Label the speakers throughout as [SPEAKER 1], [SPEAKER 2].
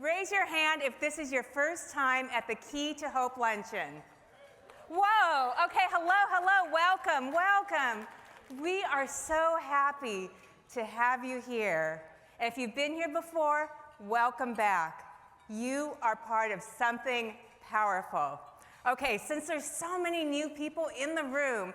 [SPEAKER 1] Raise your hand if this is your first time at the Key to Hope Luncheon. Whoa, okay, hello, welcome. We are so happy to have you here. If you've been here before, welcome back. You are part of something powerful. Okay, since there's so many new people in the room,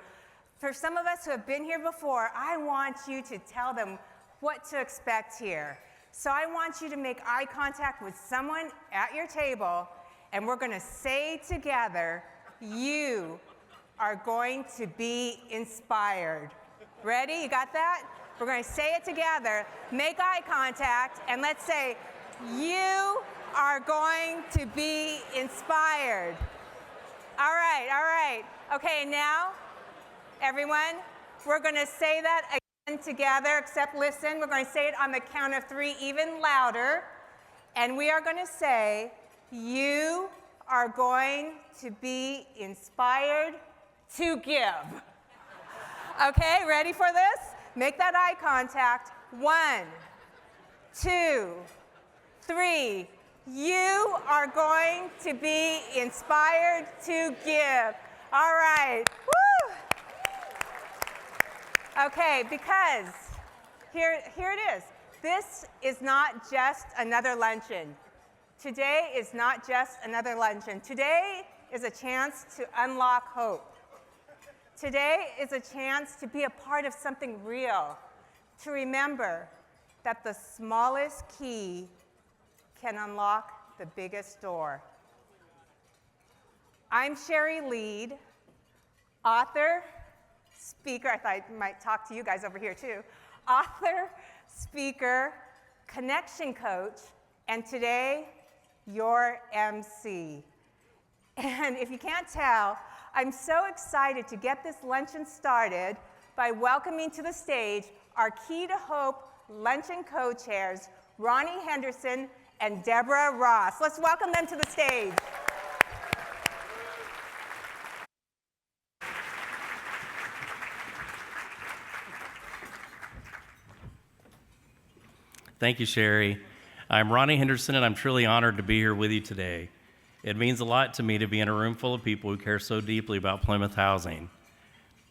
[SPEAKER 1] for some of us who have been here before, I want you to tell them what to expect here. So I want you to make eye contact with someone at your table, and we're going to say together, you are going to be inspired. Ready? You got that? We're going to say it together. Make eye contact, and let's say, you are going to be inspired. All right. Okay, now, everyone, we're going to say that again together, except listen, we're going to say it on the count of 3 even louder. And we are going to say, you are going to be inspired to give. Okay, ready for this? Make that eye contact. 1, 2, 3. You are going to be inspired to give. All right. Woo! Okay, because here it is. This is not just another luncheon. Today is not just another luncheon. Today is a chance to unlock hope. Today is a chance to be a part of something real, to remember that the smallest key can unlock the biggest door. I'm Sherry Lead, author, speaker, I thought I might talk to you guys over here too, author, speaker, connection coach, and today, your MC. And if you can't tell, I'm so excited to get this luncheon started by welcoming to the stage our Key to Hope luncheon co-chairs, Ronnie Henderson and Deborah Ross. Let's welcome them to the stage.
[SPEAKER 2] Thank you, Sherry. I'm Ronnie Henderson, and I'm truly honored to be here with you today. It means a lot to me to be in a room full of people who care so deeply about Plymouth Housing.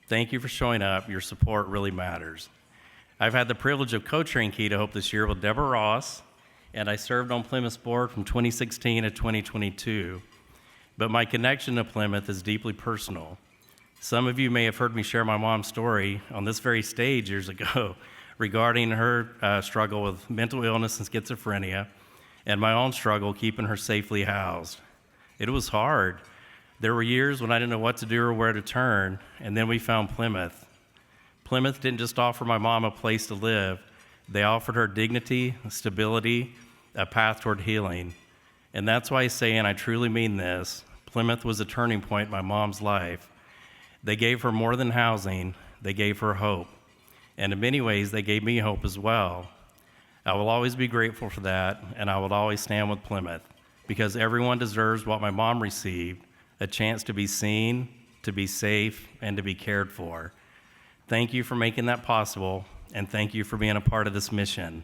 [SPEAKER 2] Thank you for showing up. Your support really matters. I've had the privilege of co-chairing Key to Hope this year with Deborah Ross, and I served on Plymouth's board from 2016 to 2022. But my connection to Plymouth is deeply personal. Some of you may have heard me share my mom's story on this very stage years ago regarding her struggle with mental illness and schizophrenia, and my own struggle keeping her safely housed. It was hard. There were years when I didn't know what to do or where to turn, and then we found Plymouth. Plymouth didn't just offer my mom a place to live, they offered her dignity, stability, a path toward healing. And that's why I say, and I truly mean this, Plymouth was a turning point in my mom's life. They gave her more than housing, they gave her hope. And in many ways, they gave me hope as well. I will always be grateful for that, and I will always stand with Plymouth, because everyone deserves what my mom received, a chance to be seen, to be safe, and to be cared for. Thank you for making that possible, and thank you for being a part of this mission.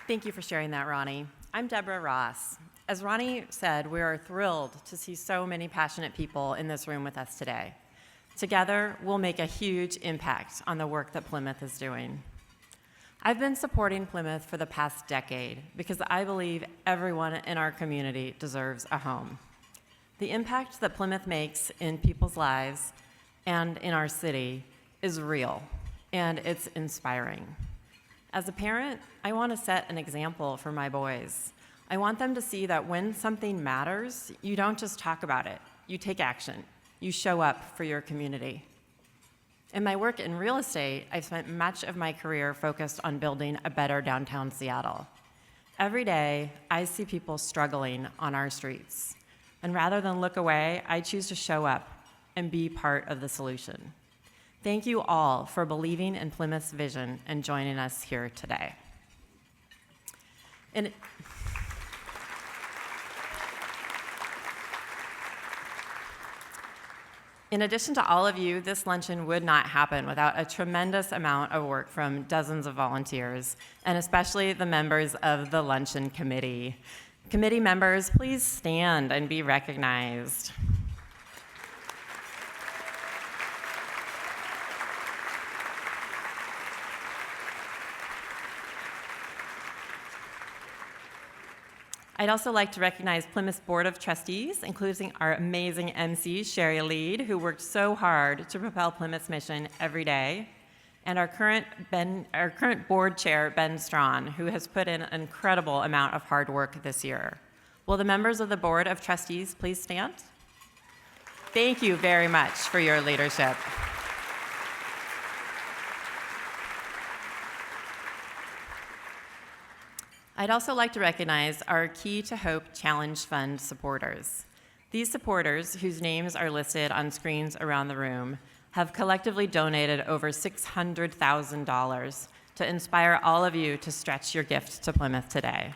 [SPEAKER 3] Thank you for sharing that, Ronnie. I'm Deborah Ross. As Ronnie said, we are thrilled to see so many passionate people in this room with us today. Together, we'll make a huge impact on the work that Plymouth is doing. I've been supporting Plymouth for the past decade because I believe everyone in our community deserves a home. The impact that Plymouth makes in people's lives and in our city is real, and it's inspiring. As a parent, I want to set an example for my boys. I want them to see that when something matters, you don't just talk about it, you take action, you show up for your community. In my work in real estate, I've spent much of my career focused on building a better downtown Seattle. Every day, I see people struggling on our streets. And rather than look away, I choose to show up and be part of the solution. Thank you all for believing in Plymouth's vision and joining us here today. In addition to all of you, this luncheon would not happen without a tremendous amount of work from dozens of volunteers, and especially the members of the luncheon committee. Committee members, please stand and be recognized. I'd also like to recognize Plymouth's Board of Trustees, including our amazing MC, Sherry Lead, who worked so hard to propel Plymouth's mission every day, and our current board chair, Ben Strawn, who has put in an incredible amount of hard work this year. Will the members of the Board of Trustees please stand? Thank you very much for your leadership. I'd also like to recognize our Key to Hope Challenge Fund supporters. These supporters, whose names are listed on screens around the room, have collectively donated over $600,000 to inspire all of you to stretch your gift to Plymouth today.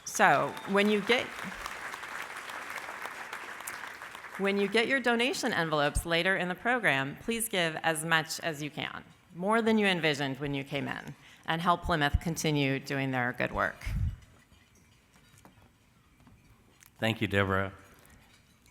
[SPEAKER 3] So when you get your donation envelopes later in the program, please give as much as you can, more than you envisioned when you came in, and help Plymouth continue doing their good work.
[SPEAKER 2] Thank you, Deborah.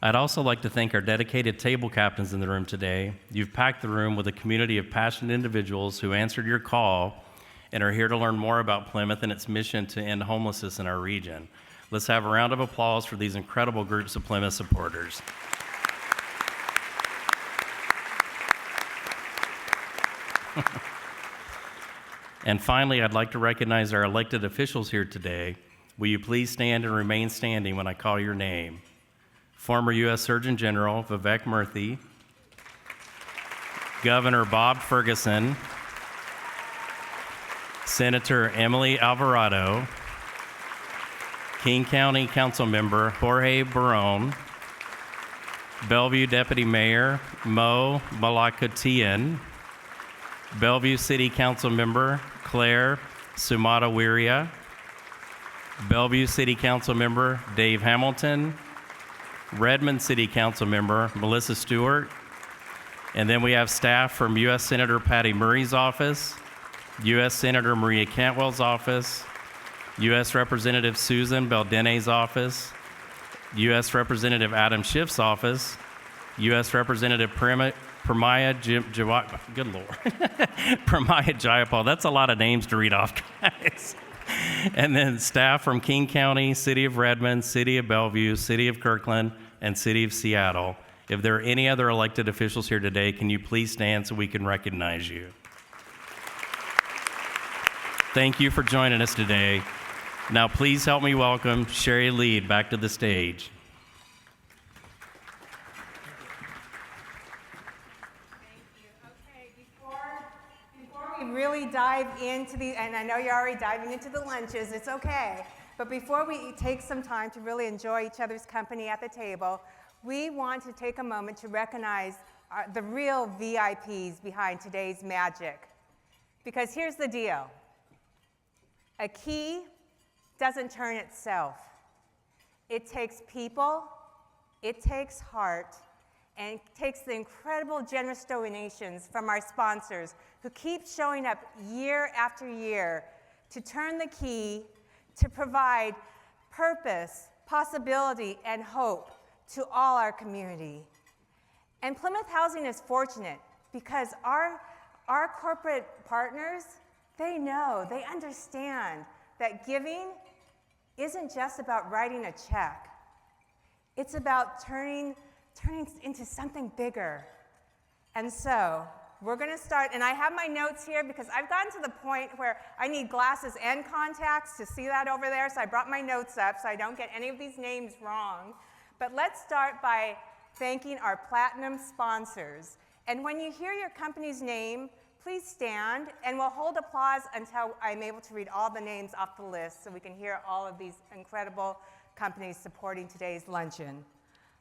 [SPEAKER 2] I'd also like to thank our dedicated table captains in the room today. You've packed the room with a community of passionate individuals who answered your call and are here to learn more about Plymouth and its mission to end homelessness in our region. Let's have a round of applause for these incredible groups of Plymouth supporters. And finally, I'd like to recognize our elected officials here today. Will you please stand and remain standing when I call your name? Former U.S. Surgeon General Vivek Murthy, Governor Bob Ferguson, Senator Emily Alvarado, King County Council Member Jorge Barone, Bellevue Deputy Mayor Mo Malakatian, Bellevue City Council Member Claire Sumata-Wiria, Bellevue City Council Member Dave Hamilton, Redmond City Council Member Melissa Stewart, and then we have staff from U.S. Senator Patty Murray's office, U.S. Senator Maria Cantwell's office, U.S. Representative Susan Beldene's office, U.S. Representative Adam Schiff's office, U.S. Representative Pramaya Jayapal. That's a lot of names to read off, guys. And then staff from King County, City of Redmond, City of Bellevue, City of Kirkland, and City of Seattle. If there are any other elected officials here today, can you please stand so we can recognize you? Thank you for joining us today. Now please help me welcome Sherry Lead back to the stage.
[SPEAKER 1] Really dive into and I know you're already diving into the lunches, it's okay. But before we take some time to really enjoy each other's company at the table, we want to take a moment to recognize the real VIPs behind today's magic. Because here's the deal. A key doesn't turn itself. It takes people, it takes heart, and it takes the incredible generous donations from our sponsors who keep showing up year after year to turn the key to provide purpose, possibility, and hope to all our community. And Plymouth Housing is fortunate because our corporate partners, they know, they understand that giving isn't just about writing a check. It's about turning into something bigger. And so we're going to start, and I have my notes here because I've gotten to the point where I need glasses and contacts to see that over there, so I brought my notes up so I don't get any of these names wrong. But let's start by thanking our platinum sponsors. And when you hear your company's name, please stand, and we'll hold applause until I'm able to read all the names off the list so we can hear all of these incredible companies supporting today's luncheon.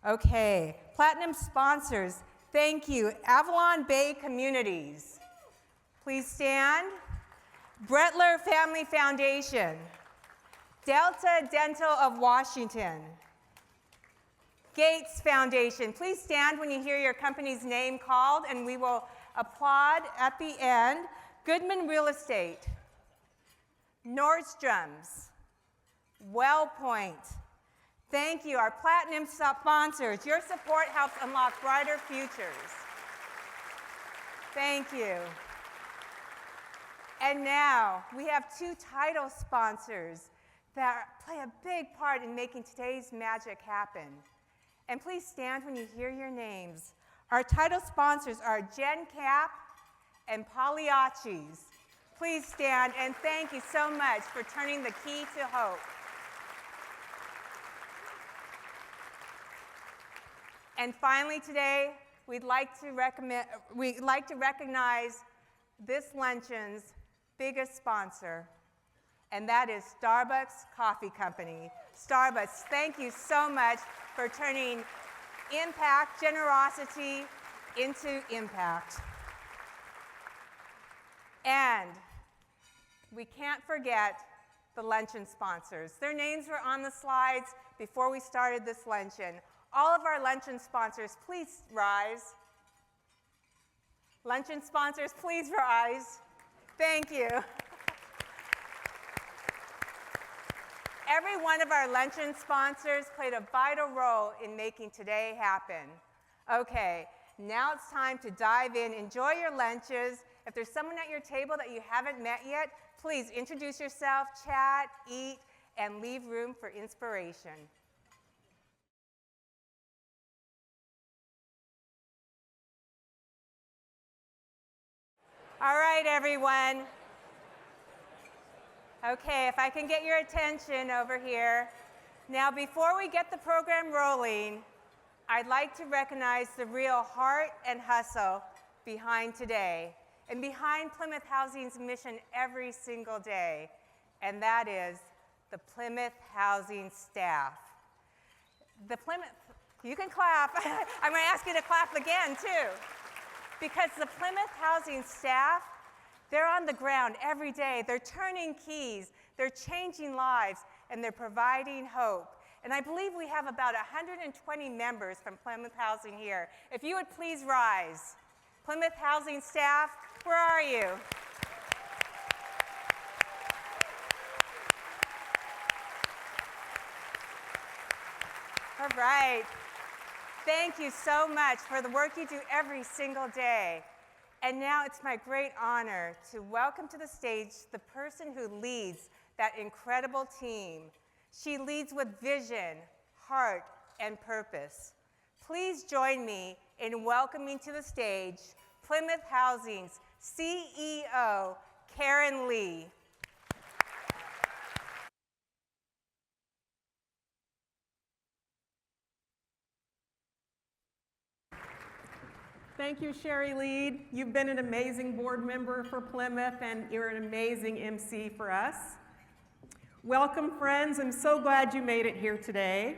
[SPEAKER 1] Okay, platinum sponsors, thank you. Avalon Bay Communities, please stand. Bretler Family Foundation, Delta Dental of Washington, Gates Foundation. Please stand when you hear your company's name called, and we will applaud at the end. Goodman Real Estate, Nordstrom's, WellPoint. Thank you, our platinum sponsors. Your support helps unlock brighter futures. Thank you. And now we have two title sponsors that play a big part in making today's magic happen. And please stand when you hear your names. Our title sponsors are Gen Cap and Pagliacci's. Please stand, and thank you so much for turning the key to hope. And finally today, we'd like to recognize this luncheon's biggest sponsor, and that is Starbucks Coffee Company. Starbucks, thank you so much for turning impact, generosity into impact. And we can't forget the luncheon sponsors. Their names were on the slides before we started this luncheon. All of our luncheon sponsors, please rise. Luncheon sponsors, please rise. Thank you. Every one of our luncheon sponsors played a vital role in making today happen. Okay, now it's time to dive in. Enjoy your lunches. If there's someone at your table that you haven't met yet, please introduce yourself, chat, eat, and leave room for inspiration. All right, everyone. Okay, if I can get your attention over here. Now, before we get the program rolling, I'd like to recognize the real heart and hustle behind today and behind Plymouth Housing's mission every single day, and that is the Plymouth Housing staff. You can clap. I'm going to ask you to clap again, too. Because the Plymouth Housing staff, they're on the ground every day. They're turning keys, they're changing lives, and they're providing hope. And I believe we have about 120 members from Plymouth Housing here. If you would please rise. Plymouth Housing staff, where are you? All right. Thank you so much for the work you do every single day. And now it's my great honor to welcome to the stage the person who leads that incredible team. She leads with vision, heart, and purpose. Please join me in welcoming to the stage Plymouth Housing's CEO, Karen Lee.
[SPEAKER 4] Thank you, Sherry Lead. You've been an amazing board member for Plymouth, and you're an amazing MC for us. Welcome, friends. I'm so glad you made it here today.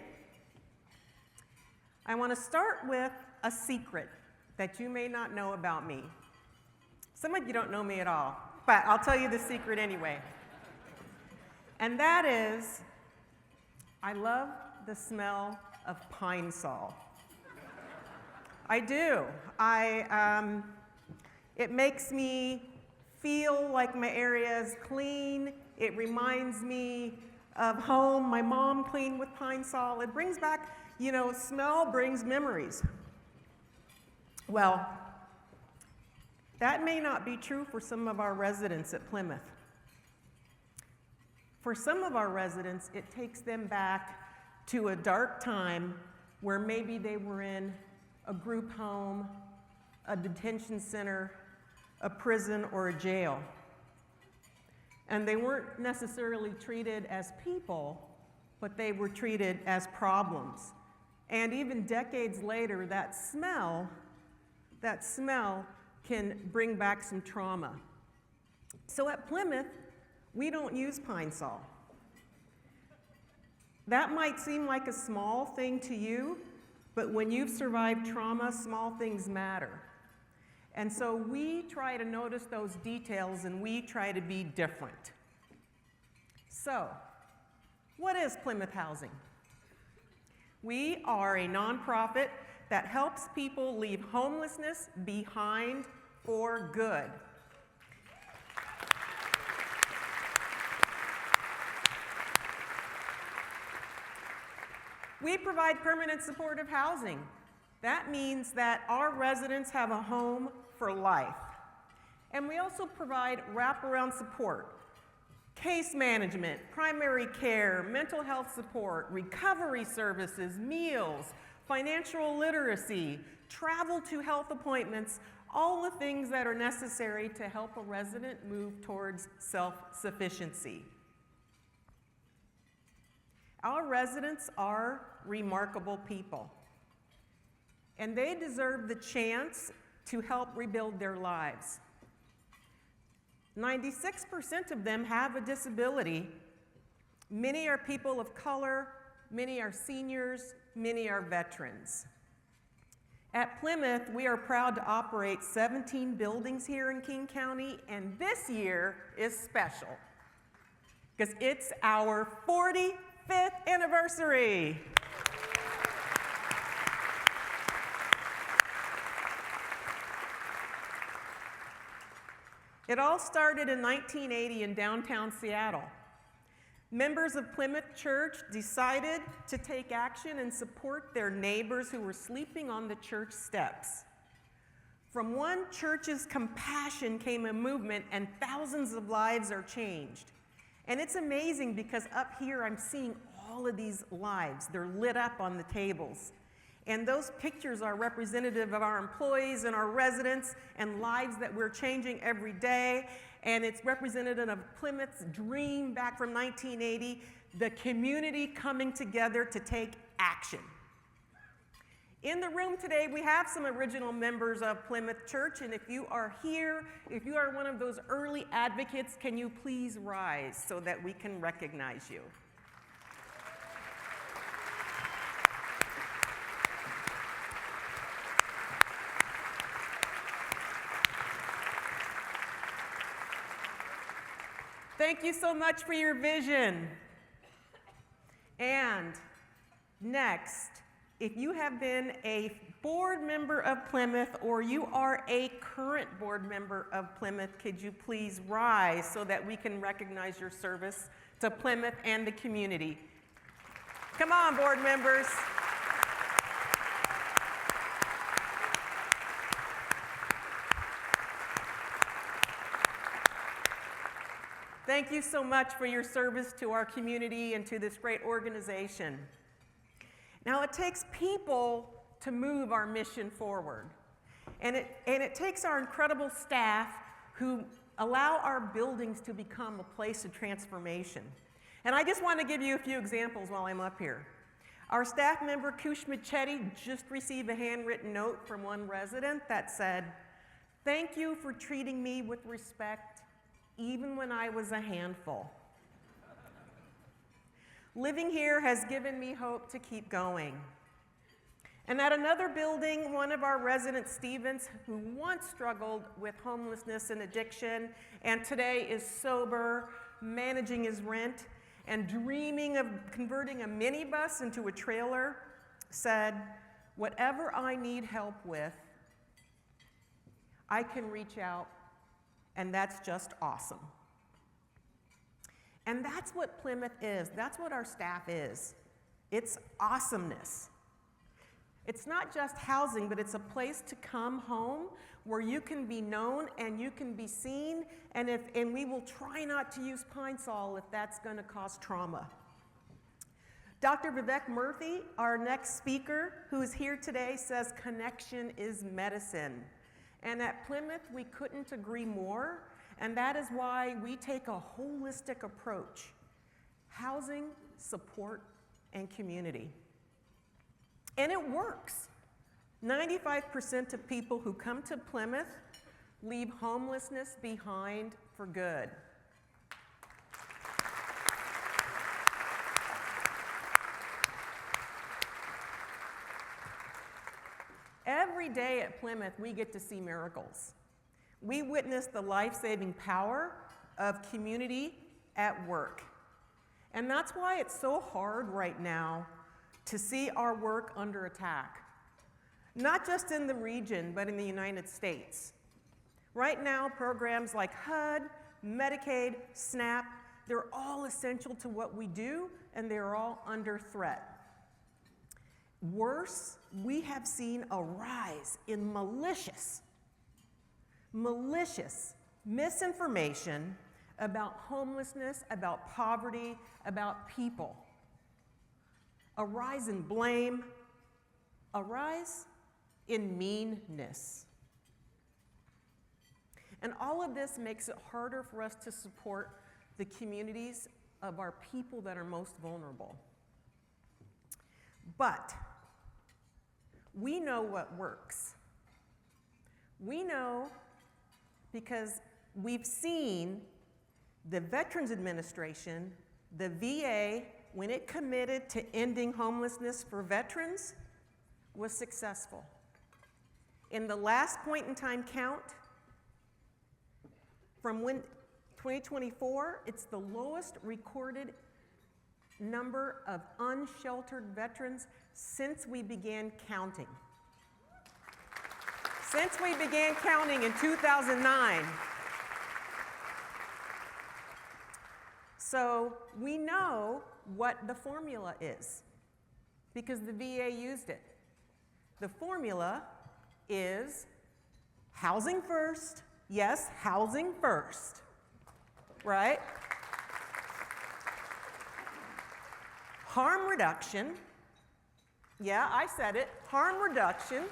[SPEAKER 4] I want to start with a secret that you may not know about me. Some of you don't know me at all, but I'll tell you the secret anyway. And that is, I love the smell of pine sol. I do. It makes me feel like my area is clean. It reminds me of home. My mom cleaned with pine sol. It brings back, smell brings memories. Well, that may not be true for some of our residents at Plymouth. For some of our residents, it takes them back to a dark time where maybe they were in a group home, a detention center, a prison, or a jail. And they weren't necessarily treated as people, but they were treated as problems. And even decades later, that smell can bring back some trauma. So at Plymouth, we don't use pine sol. That might seem like a small thing to you, but when you've survived trauma, small things matter. And so we try to notice those details, and we try to be different. So, what is Plymouth Housing? We are a nonprofit that helps people leave homelessness behind for good. We provide permanent supportive housing. That means that our residents have a home for life. And we also provide wraparound support, case management, primary care, mental health support, recovery services, meals, financial literacy, travel to health appointments, all the things that are necessary to help a resident move towards self-sufficiency. Our residents are remarkable people, and they deserve the chance to help rebuild their lives. 96% of them have a disability. Many are people of color, many are seniors, many are veterans. At Plymouth, we are proud to operate 17 buildings here in King County, and this year is special because it's our 45th anniversary. It all started in 1980 in downtown Seattle. Members of Plymouth Church decided to take action and support their neighbors who were sleeping on the church steps. From one church's compassion came a movement, and thousands of lives are changed. And it's amazing because up here I'm seeing all of these lives. They're lit up on the tables. And those pictures are representative of our employees and our residents and lives that we're changing every day. And it's representative of Plymouth's dream back from 1980, the community coming together to take action. In the room today, we have some original members of Plymouth Church, and if you are here, if you are one of those early advocates, can you please rise so that we can recognize you? Thank you so much for your vision. And next, if you have been a board member of Plymouth or you are a current board member of Plymouth, could you please rise so that we can recognize your service to Plymouth and the community? Come on, board members. Thank you so much for your service to our community and to this great organization. Now, it takes people to move our mission forward. And it takes our incredible staff who allow our buildings to become a place of transformation. And I just want to give you a few examples while I'm up here. Our staff member, Kush Michetti, just received a handwritten note from one resident that said, "Thank you for treating me with respect, even when I was a handful. Living here has given me hope to keep going." And at another building, one of our residents, Stevens, who once struggled with homelessness and addiction, and today is sober, managing his rent, and dreaming of converting a minibus into a trailer, said, "Whatever I need help with, I can reach out. And that's just awesome." And that's what Plymouth is. That's what our staff is. It's awesomeness. It's not just housing, but it's a place to come home where you can be known and you can be seen, and we will try not to use Pine Sol if that's going to cause trauma. Dr. Vivek Murthy, our next speaker, who is here today, says connection is medicine. And at Plymouth, we couldn't agree more, and that is why we take a holistic approach: housing, support, and community. And it works. 95% of people who come to Plymouth leave homelessness behind for good. Every day at Plymouth, we get to see miracles. We witness the life-saving power of community at work. And that's why it's so hard right now to see our work under attack, not just in the region, but in the United States. Right now, programs like HUD, Medicaid, SNAP, they're all essential to what we do, and they're all under threat. Worse, we have seen a rise in malicious misinformation about homelessness, about poverty, about people. A rise in blame, a rise in meanness. And all of this makes it harder for us to support the communities of our people that are most vulnerable. But we know what works. We know because we've seen the Veterans Administration, the VA, when it committed to ending homelessness for veterans, was successful. In the last point in time count, from when 2024, it's the lowest recorded number of unsheltered veterans since we began counting. Since we began counting in 2009. So we know what the formula is because the VA used it. The formula is housing first. Yes, housing first, right? Harm reduction. Yeah, I said it. Harm reduction.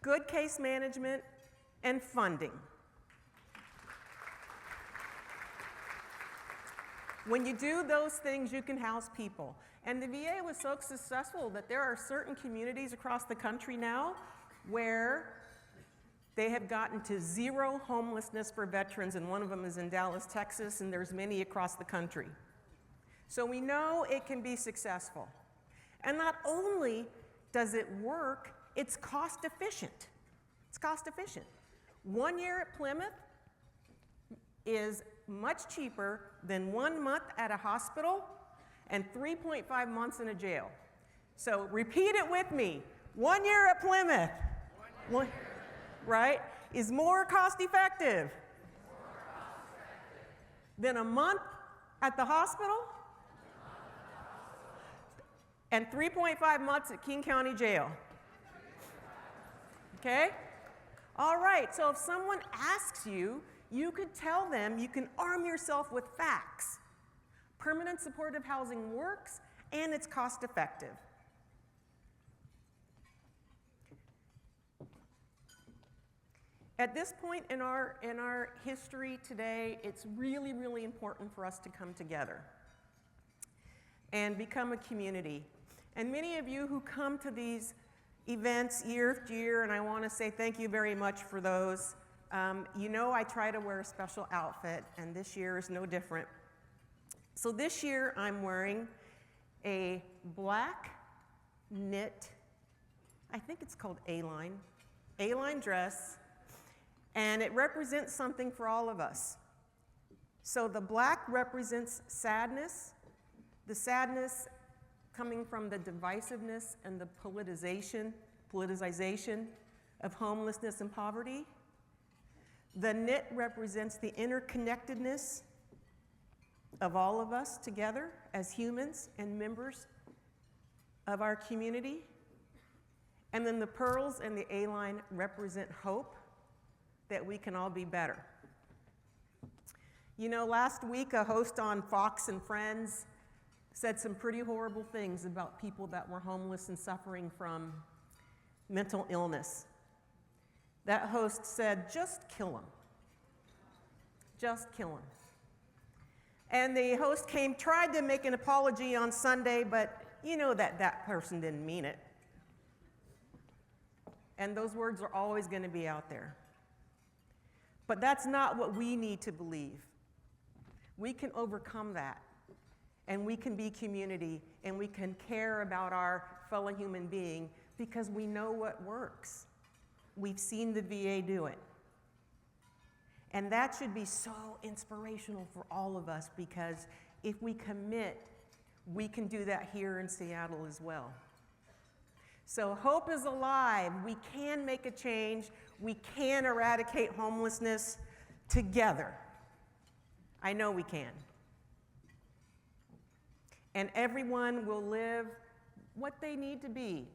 [SPEAKER 4] Good case management and funding. When you do those things, you can house people. And the VA was so successful that there are certain communities across the country now where they have gotten to zero homelessness for veterans, and one of them is in Dallas, Texas, and there's many across the country. So we know it can be successful. And not only does it work, it's cost efficient. It's cost efficient. 1 year at Plymouth is much cheaper than 1 month at a hospital and 3.5 months in a jail. So repeat it with me. 1 year at Plymouth, right, is more cost effective than a month at the hospital and 3.5 months at King County Jail. Okay? All right, so if someone asks you, you could tell them, you can arm yourself with facts. Permanent supportive housing works and it's cost effective. At this point in our history today, it's really, really important for us to come together and become a community. And many of you who come to these events year after year, and I want to say thank you very much for those. You know I try to wear a special outfit, and this year is no different. So this year I'm wearing a black knit, I think it's called A-line dress, and it represents something for all of us. So the black represents sadness, the sadness coming from the divisiveness and the politicization of homelessness and poverty. The knit represents the interconnectedness of all of us together as humans and members of our community. And then the pearls and the A-line represent hope that we can all be better. You know, last week a host on Fox and Friends said some pretty horrible things about people that were homeless and suffering from mental illness. That host said, just kill them. Just kill them. And the host tried to make an apology on Sunday, but you know that person didn't mean it. And those words are always going to be out there. But that's not what we need to believe. We can overcome that. And we can be community, and we can care about our fellow human being because we know what works. We've seen the VA do it. And that should be so inspirational for all of us because if we commit we can do that here in Seattle as well. So hope is alive. We can make a change. We can eradicate homelessness together. I know we can. And everyone will live what they need to be,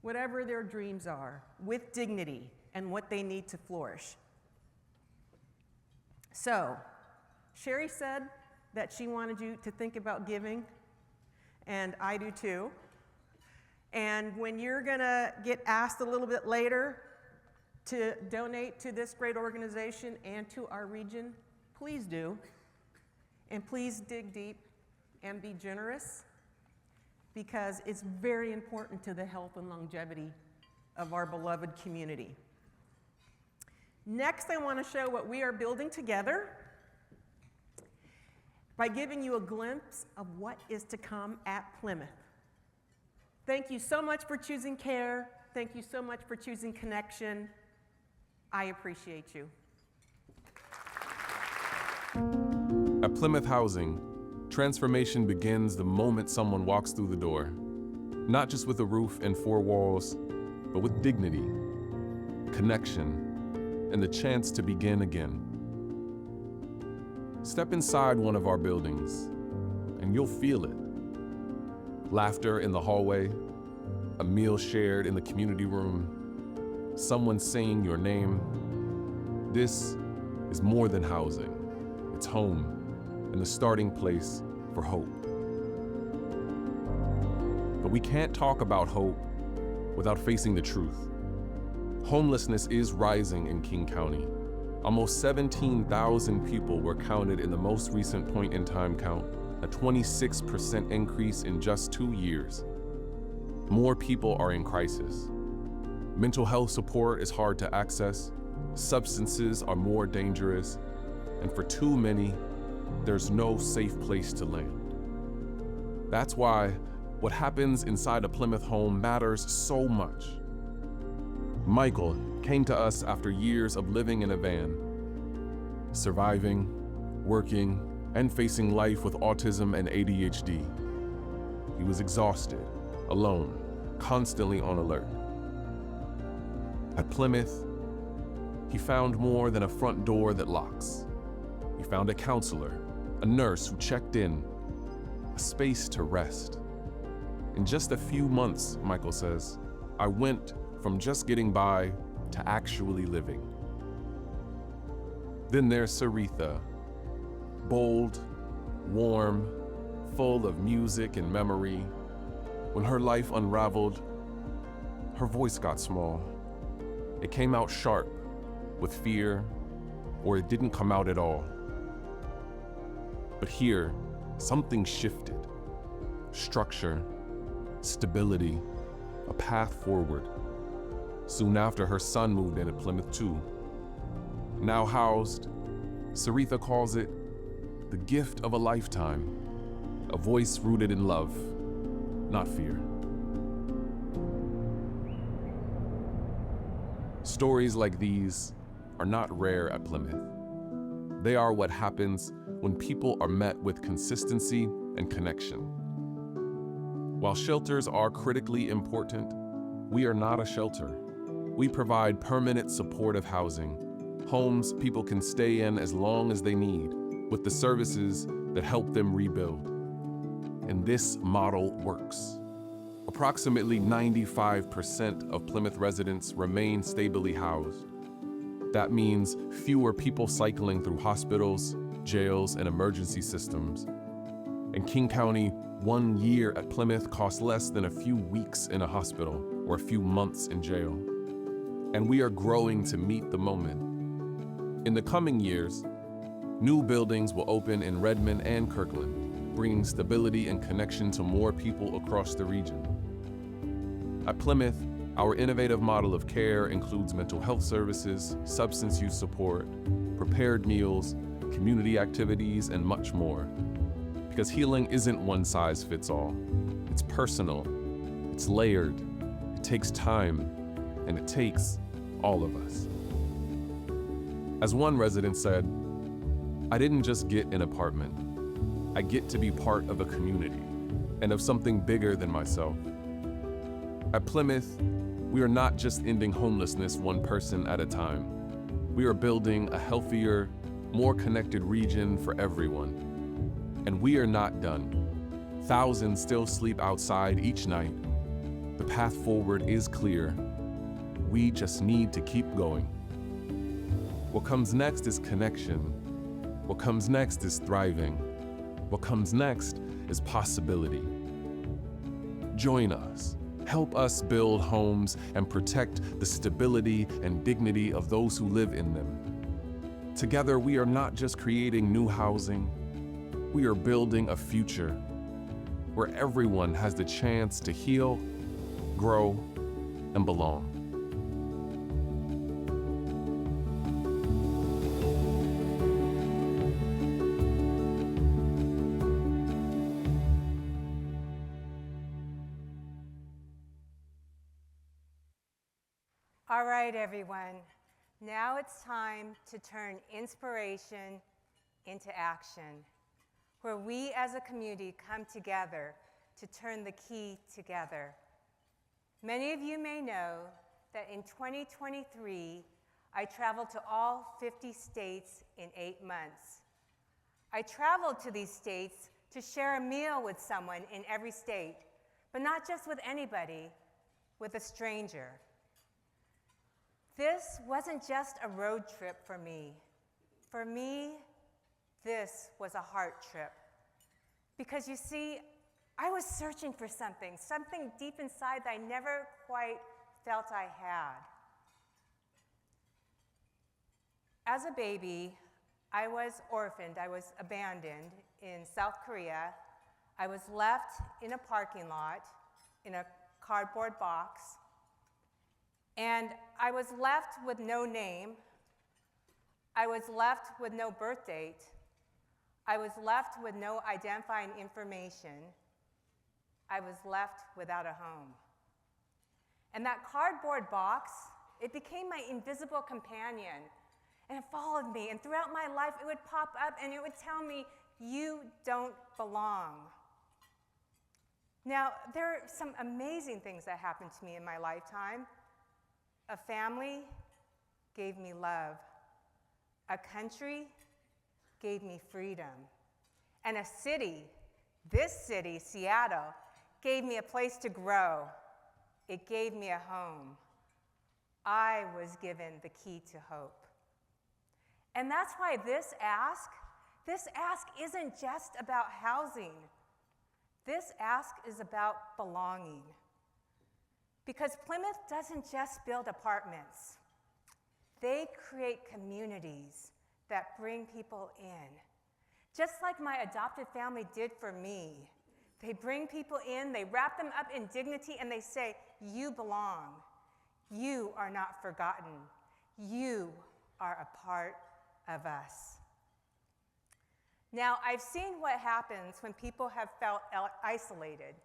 [SPEAKER 4] whatever their dreams are, with dignity and what they need to flourish. So, Sherry said that she wanted you to think about giving, and I do too. And when you're gonna get asked a little bit later to donate to this great organization and to our region, please do. And please dig deep and be generous, because it's very important to the health and longevity of our beloved community. Next, I want to show what we are building together by giving you a glimpse of what is to come at Plymouth. Thank you so much for choosing care. Thank you so much for choosing connection. I appreciate you.
[SPEAKER 5] At Plymouth Housing, transformation begins the moment someone walks through the door, not just with a roof and four walls, but with dignity, connection, and the chance to begin again. Step inside one of our buildings, and you'll feel it. Laughter in the hallway, a meal shared in the community room, someone saying your name. This is more than housing. It's home and the starting place for hope. But we can't talk about hope without facing the truth. Homelessness is rising in King County. Almost 17,000 people were counted in the most recent point-in-time count, a 26% increase in just 2 years. More people are in crisis. Mental health support is hard to access, substances are more dangerous, and for too many, there's no safe place to land. That's why what happens inside a Plymouth home matters so much. Michael came to us after years of living in a van, surviving, working, and facing life with autism and ADHD. He was exhausted, alone, constantly on alert. At Plymouth, he found more than a front door that locks. He found a counselor, a nurse who checked in, a space to rest. In just a few months, Michael says, I went from just getting by to actually living. Then there's Saritha, bold, warm, full of music and memory. When her life unraveled, her voice got small. It came out sharp, with fear, or it didn't come out at all. But here, something shifted. Structure, stability, a path forward. Soon after, her son moved in at Plymouth too. Now housed, Saritha calls it the gift of a lifetime, a voice rooted in love, not fear. Stories like these are not rare at Plymouth. They are what happens when people are met with consistency and connection. While shelters are critically important, we are not a shelter. We provide permanent supportive housing, homes people can stay in as long as they need, with the services that help them rebuild. And this model works. Approximately 95% of Plymouth residents remain stably housed. That means fewer people cycling through hospitals, jails, and emergency systems. In King County, 1 year at Plymouth costs less than a few weeks in a hospital or a few months in jail. And we are growing to meet the moment. In the coming years, new buildings will open in Redmond and Kirkland, bringing stability and connection to more people across the region. At Plymouth, our innovative model of care includes mental health services, substance use support, prepared meals, community activities, and much more. Because healing isn't one size fits all. It's personal, it's layered, it takes time, and it takes all of us. As one resident said, I didn't just get an apartment. I get to be part of a community, and of something bigger than myself. At Plymouth, we are not just ending homelessness one person at a time. We are building a healthier, more connected region for everyone. And we are not done. Thousands still sleep outside each night. The path forward is clear. We just need to keep going. What comes next is connection. What comes next is thriving. What comes next is possibility. Join us. Help us build homes and protect the stability and dignity of those who live in them. Together, we are not just creating new housing, we are building a future where everyone has the chance to heal, grow, and belong.
[SPEAKER 1] All right, everyone. Now it's time to turn inspiration into action, where we as a community come together to turn the key together. Many of you may know that in 2023, I traveled to all 50 states in 8 months. I traveled to these states to share a meal with someone in every state, but not just with anybody, with a stranger. This wasn't just a road trip for me. For me, this was a heart trip. Because you see, I was searching for something deep inside that I never quite felt I had. As a baby, I was orphaned, I was abandoned in South Korea. I was left in a parking lot in a cardboard box. And I was left with no name. I was left with no birth date. I was left with no identifying information. I was left without a home. And that cardboard box, it became my invisible companion. And it followed me. And throughout my life, it would pop up and it would tell me, you don't belong. Now, there are some amazing things that happened to me in my lifetime. A family gave me love. A country gave me freedom. And a city, this city, Seattle, gave me a place to grow. It gave me a home. I was given the key to hope. And that's why this ask isn't just about housing. This ask is about belonging. Because Plymouth doesn't just build apartments. They create communities that bring people in. Just like my adopted family did for me. They bring people in, they wrap them up in dignity, and they say, you belong. You are not forgotten. You are a part of us. Now, I've seen what happens when people have felt isolated.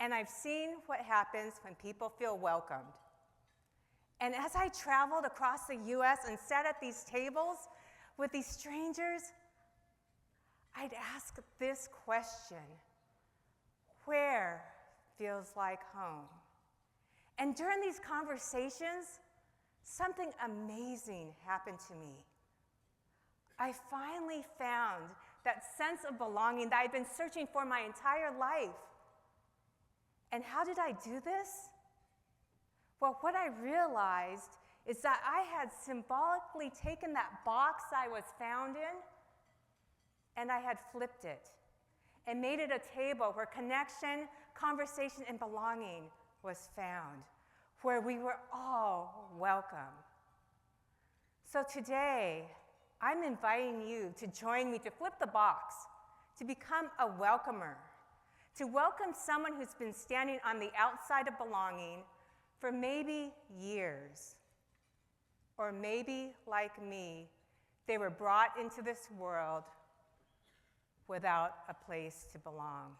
[SPEAKER 1] And I've seen what happens when people feel welcomed. And as I traveled across the US and sat at these tables with these strangers, I'd ask this question: where feels like home? And during these conversations, something amazing happened to me. I finally found that sense of belonging that I'd been searching for my entire life. And how did I do this? Well, what I realized is that I had symbolically taken that box I was found in, and I had flipped it and made it a table where connection, conversation, and belonging was found, where we were all welcome. So today, I'm inviting you to join me to flip the box, to become a welcomer, to welcome someone who's been standing on the outside of belonging for maybe years. Or maybe, like me, they were brought into this world without a place to belong.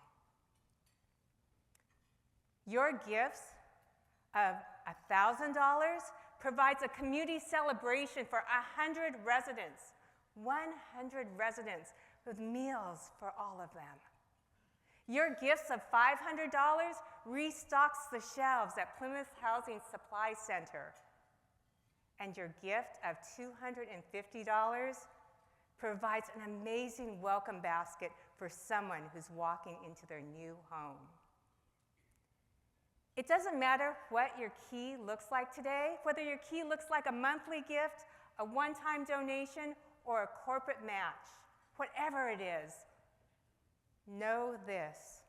[SPEAKER 1] Your gifts of $1,000 provides a community celebration for 100 residents, 100 residents with meals for all of them. Your gifts of $500 restocks the shelves at Plymouth Housing Supply Center. And your gift of $250 provides an amazing welcome basket for someone who's walking into their new home. It doesn't matter what your key looks like today, whether your key looks like a monthly gift, a one-time donation, or a corporate match, whatever it is, know this: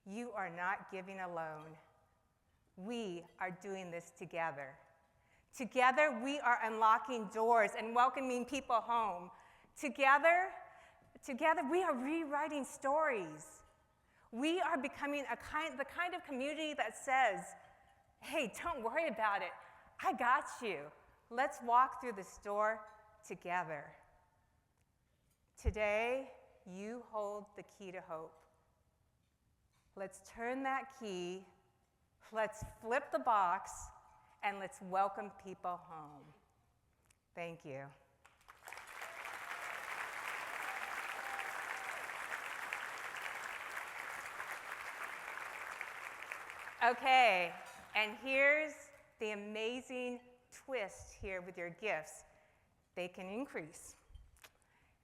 [SPEAKER 1] you are not giving alone. We are doing this together. Together, we are unlocking doors and welcoming people home. Together, we are rewriting stories. We are becoming the kind of community that says, hey, don't worry about it. I got you. Let's walk through this door together. Today, you hold the key to hope. Let's turn that key, let's flip the box, and let's welcome people home. Thank you. Okay, and here's the amazing twist here with your gifts. They can increase.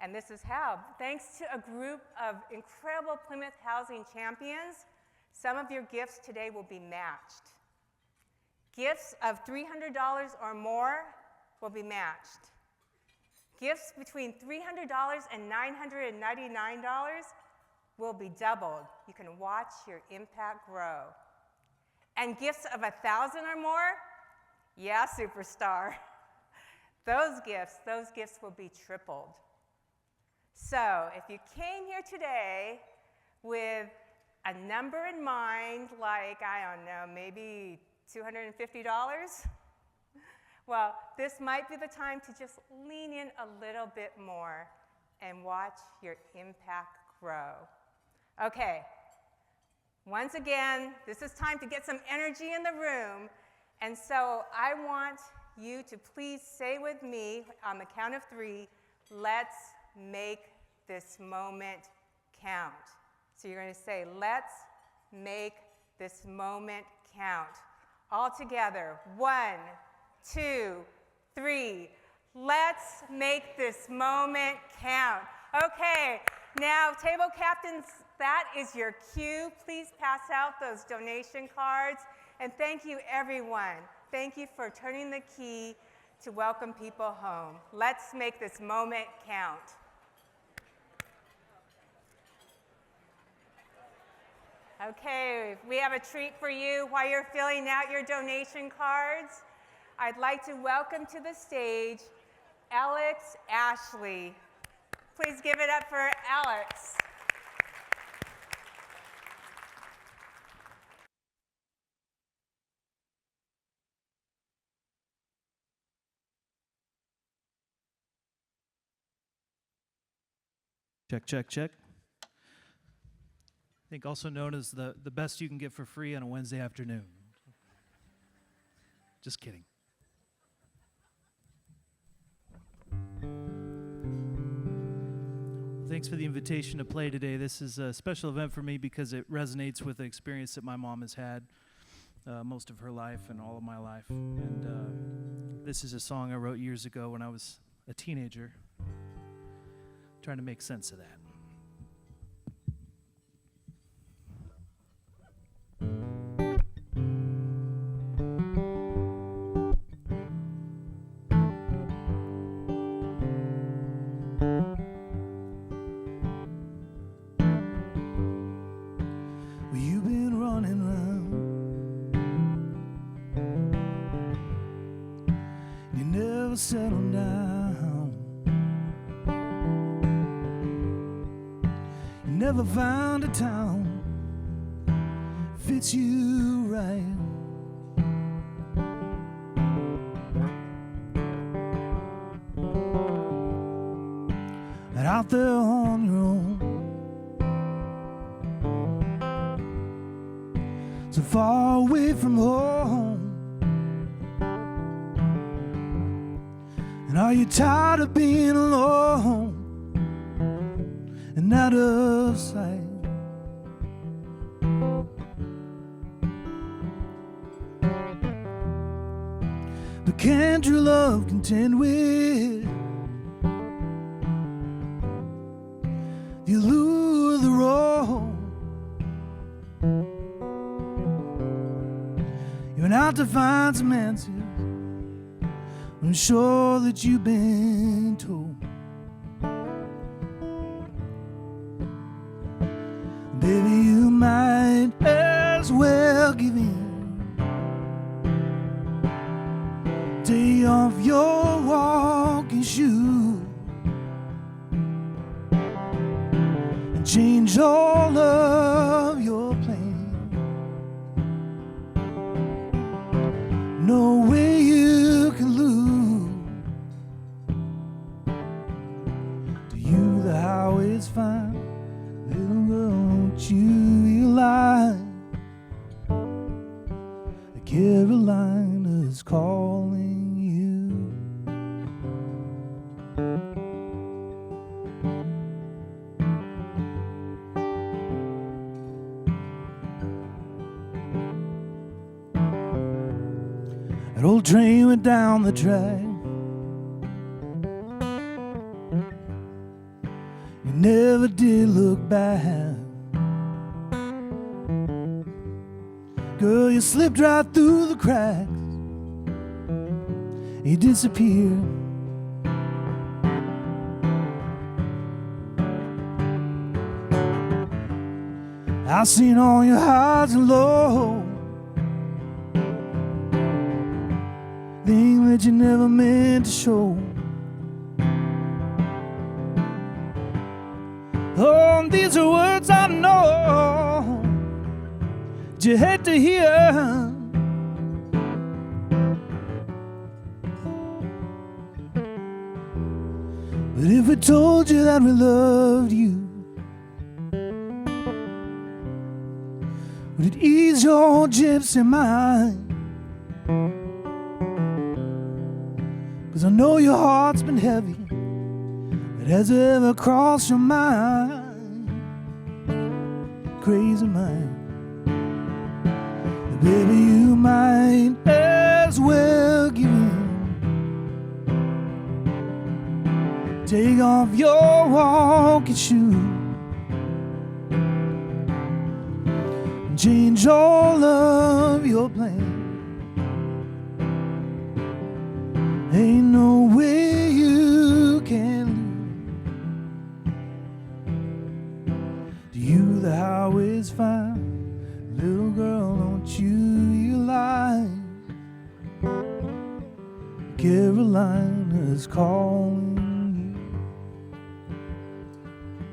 [SPEAKER 1] And this is how. Thanks to a group of incredible Plymouth Housing champions, some of your gifts today will be matched. Gifts of $300 or more will be matched. Gifts between $300 and $999 will be doubled. You can watch your impact grow. And gifts of $1,000 or more, yeah, superstar. Those gifts will be tripled. So if you came here today with a number in mind, like, I don't know, maybe $250, well, this might be the time to just lean in a little bit more and watch your impact grow. Okay, once again, this is time to get some energy in the room, and so I want you to please say with me on the count of 3, let's make this moment count. So you're going to say, let's make this moment count. All together, 1, 2, 3. Let's make this moment count. Okay, now table captains, that is your cue. Please pass out those donation cards. And thank you, everyone. Thank you for turning the key to welcome people home. Let's make this moment count. Okay, we have a treat for you while you're filling out your donation cards. I'd like to welcome to the stage Alex Ashley. Please give it up for Alex.
[SPEAKER 6] Check, check, check. I think also known as the best you can get for free on a Wednesday afternoon. Just kidding. Thanks for the invitation to play today. This is a special event for me because it resonates with the experience that my mom has had most of her life and all of my life. And this is a song I wrote years ago when I was a teenager, trying to make sense of that.
[SPEAKER 7] Settle down. You never found a town fits you right. And out there on your own, so far away from home. And are you tired of being alone and out of sight? but can true love contend with the allure of the road? You went out to find some answers, I'm sure that you've been told. Baby, you might as well give in. Take off your walking shoes and change all of your plans. No way you can lose. To you the highway's fine. Little girl, don't you realize that Carolina's calling you? That old train went down the track. You never did look back. Girl, you slipped right through the cracks. You disappeared. I've seen all your highs and lows, things that you never meant to show. Oh, these are words I know that you hate to hear. But if we told you that we loved you, would it ease your gypsy mind? 'Cause I know your heart's been heavy, but has it ever crossed your mind? Crazy mind. But baby, you might as well give in. Take off your walking shoes and change all of your plans. Ain't no way you can lose. To you the highway's fine. Little girl, don't you realize Carolina's calling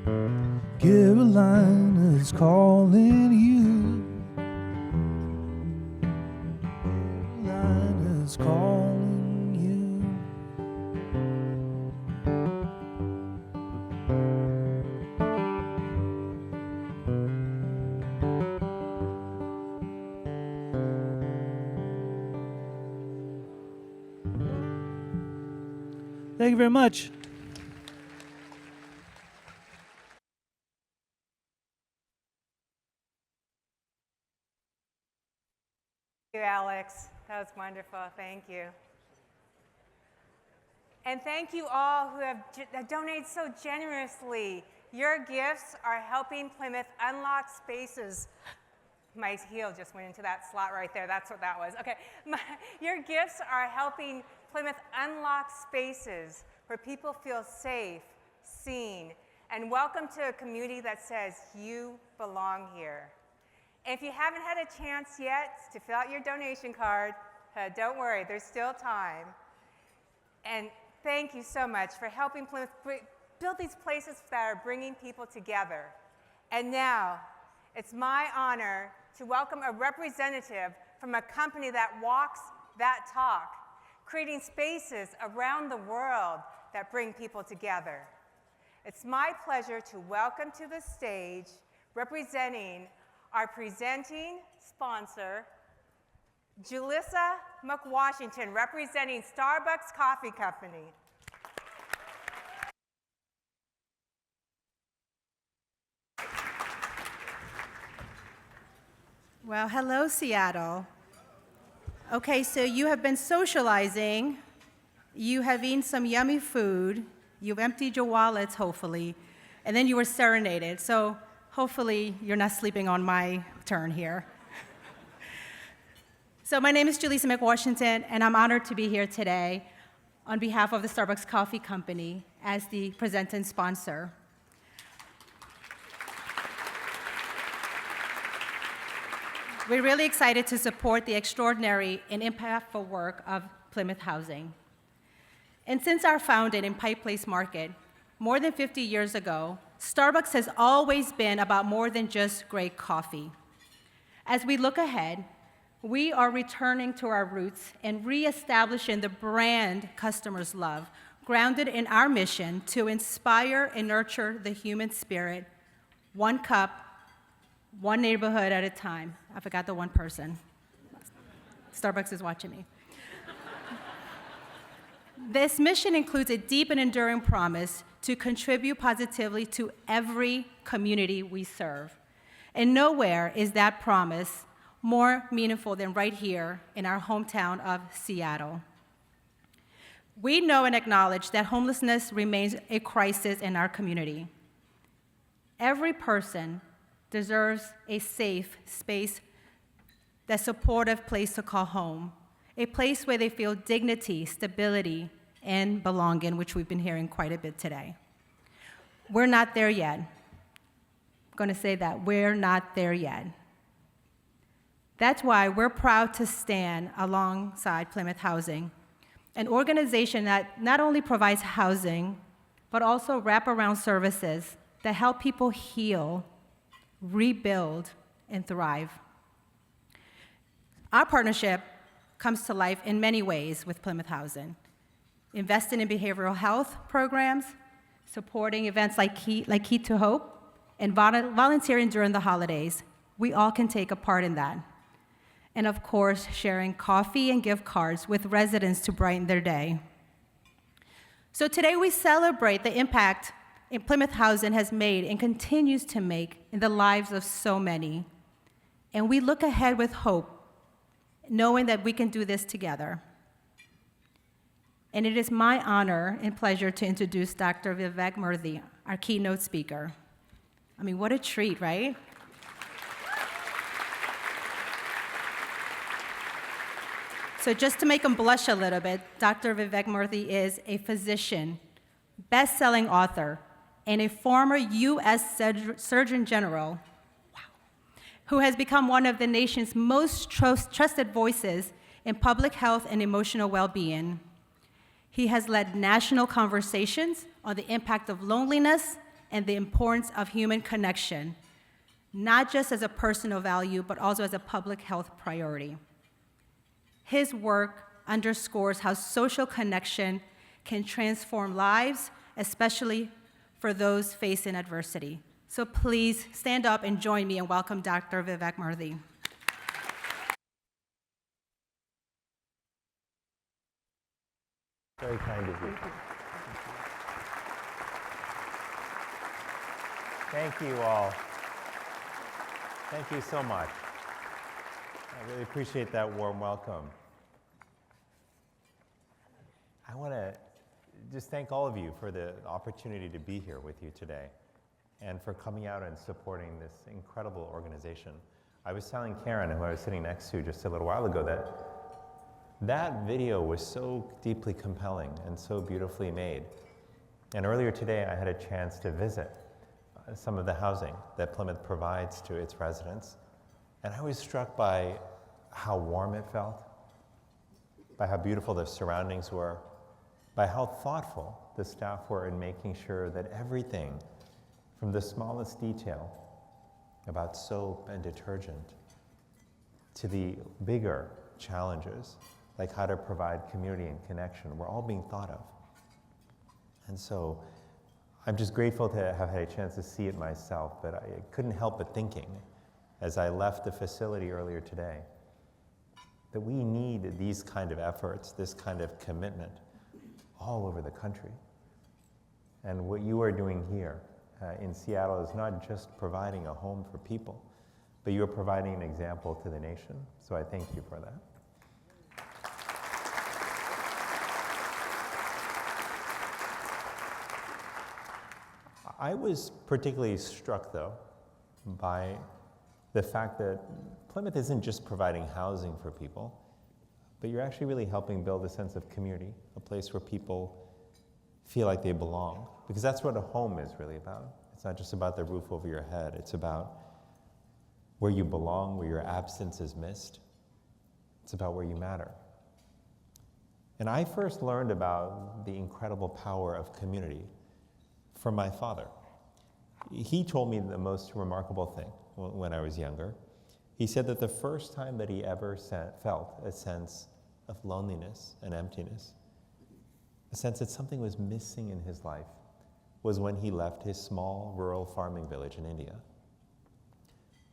[SPEAKER 7] you? Carolina's calling you. Carolina's calling you. Thank you very much.
[SPEAKER 1] Thank you, Alex. That was wonderful. Thank you. And thank you all who have donated so generously. Your gifts are helping Plymouth unlock spaces. My heel just went into that slot right there. That's what that was. Okay. Your gifts are helping Plymouth unlock spaces where people feel safe, seen, and welcome to a community that says you belong here. If you haven't had a chance yet to fill out your donation card, don't worry, there's still time. And thank you so much for helping Plymouth build these places that are bringing people together. And now, it's my honor to welcome a representative from a company that walks that talk, creating spaces around the world that bring people together. It's my pleasure to welcome to the stage, representing our presenting sponsor, Julissa McWashington, representing Starbucks Coffee Company.
[SPEAKER 8] Well, hello, Seattle. Okay, so you have been socializing, you have eaten some yummy food, you've emptied your wallets, hopefully, and then you were serenaded. So hopefully you're not sleeping on my turn here. So my name is Julissa McWashington, and I'm honored to be here today on behalf of the Starbucks Coffee Company as the presenting sponsor. We're really excited to support the extraordinary and impactful work of Plymouth Housing. And since our founding in Pike Place Market more than 50 years ago, Starbucks has always been about more than just great coffee. As we look ahead, we are returning to our roots and reestablishing the brand customers love, grounded in our mission to inspire and nurture the human spirit, one cup, one neighborhood at a time. I forgot the one person. Starbucks is watching me. This mission includes a deep and enduring promise to contribute positively to every community we serve. And nowhere is that promise more meaningful than right here in our hometown of Seattle. We know and acknowledge that homelessness remains a crisis in our community. Every person deserves a safe space, that supportive place to call home, a place where they feel dignity, stability, and belonging, which we've been hearing quite a bit today. We're not there yet. I'm going to say that. We're not there yet. That's why we're proud to stand alongside Plymouth Housing, an organization that not only provides housing, but also wraparound services that help people heal, rebuild, and thrive. Our partnership comes to life in many ways with Plymouth Housing, investing in behavioral health programs, supporting events like Key to Hope, and volunteering during the holidays. We all can take a part in that. And of course, sharing coffee and gift cards with residents to brighten their day. So today we celebrate the impact Plymouth Housing has made and continues to make in the lives of so many. And we look ahead with hope, knowing that we can do this together. And it is my honor and pleasure to introduce Dr. Vivek Murthy, our keynote speaker. I mean, what a treat, right? So just to make him blush a little bit, Dr. Vivek Murthy is a physician, best-selling author, and a former U.S. Surgeon General, who has become one of the nation's most trusted voices in public health and emotional well-being. He has led national conversations on the impact of loneliness and the importance of human connection, not just as a personal value, but also as a public health priority. His work underscores how social connection can transform lives, especially for those facing adversity. So please stand up and join me and welcome Dr. Vivek Murthy.
[SPEAKER 9] Very kind of you. Thank you all. Thank you so much. I really appreciate that warm welcome. I want to just thank all of you for the opportunity to be here with you today and for coming out and supporting this incredible organization. I was telling Karen, who I was sitting next to just a little while ago, that video was so deeply compelling and so beautifully made. And earlier today, I had a chance to visit some of the housing that Plymouth provides to its residents. And I was struck by how warm it felt, by how beautiful the surroundings were, by how thoughtful the staff were in making sure that everything, from the smallest detail about soap and detergent to the bigger challenges, like how to provide community and connection, were all being thought of. And so I'm just grateful to have had a chance to see it myself, but I couldn't help but thinking as I left the facility earlier today that we need these kind of efforts, this kind of commitment all over the country. And what you are doing here in Seattle is not just providing a home for people, but you are providing an example to the nation. So I thank you for that. I was particularly struck, though, by the fact that Plymouth isn't just providing housing for people, but you're actually really helping build a sense of community, a place where people feel like they belong. Because that's what a home is really about. It's not just about the roof over your head. It's about where you belong, where your absence is missed. It's about where you matter. And I first learned about the incredible power of community from my father. He told me the most remarkable thing when I was younger. He said that the first time that he ever felt a sense of loneliness and emptiness, a sense that something was missing in his life, was when he left his small rural farming village in India.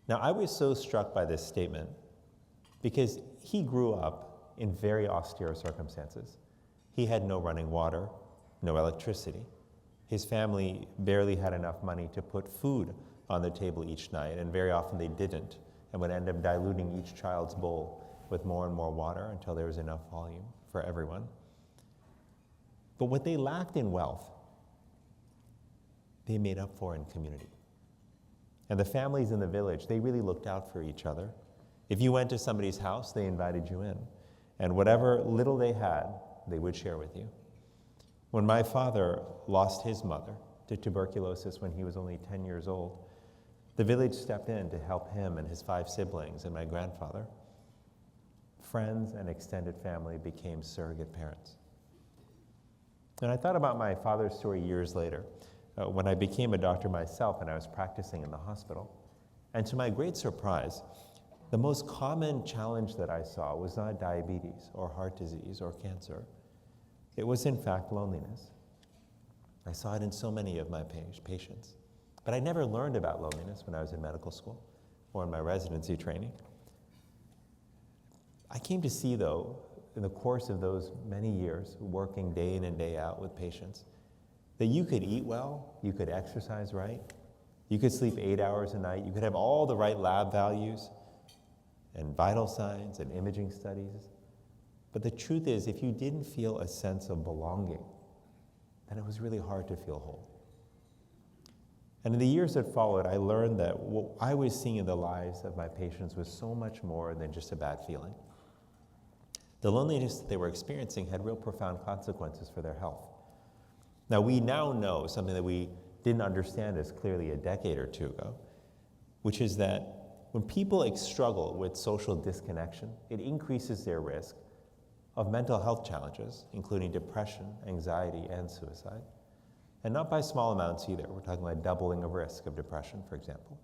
[SPEAKER 9] Now, I was so struck by this statement because he grew up in very austere circumstances. He had no running water, no electricity. His family barely had enough money to put food on the table each night, and very often they didn't, and would end up diluting each child's bowl with more and more water until there was enough volume for everyone. But what they lacked in wealth, they made up for in community. And the families in the village, they really looked out for each other. If you went to somebody's house, they invited you in. And whatever little they had, they would share with you. When my father lost his mother to tuberculosis when he was only 10 years old, the village stepped in to help him and his 5 siblings and my grandfather. Friends and extended family became surrogate parents. And I thought about my father's story years later, when I became a doctor myself and I was practicing in the hospital. And to my great surprise, the most common challenge that I saw was not diabetes or heart disease or cancer. It was, in fact, loneliness. I saw it in so many of my patients. But I never learned about loneliness when I was in medical school or in my residency training. I came to see, though, in the course of those many years, working day in and day out with patients, that you could eat well, you could exercise right, you could sleep 8 hours a night, you could have all the right lab values and vital signs and imaging studies. But the truth is, if you didn't feel a sense of belonging, then it was really hard to feel whole. And in the years that followed, I learned that what I was seeing in the lives of my patients was so much more than just a bad feeling. The loneliness that they were experiencing had real profound consequences for their health. Now, we now know something that we didn't understand as clearly a decade or two ago, which is that when people struggle with social disconnection, it increases their risk of mental health challenges, including depression, anxiety, and suicide. And not by small amounts either. We're talking about doubling of risk of depression, for example.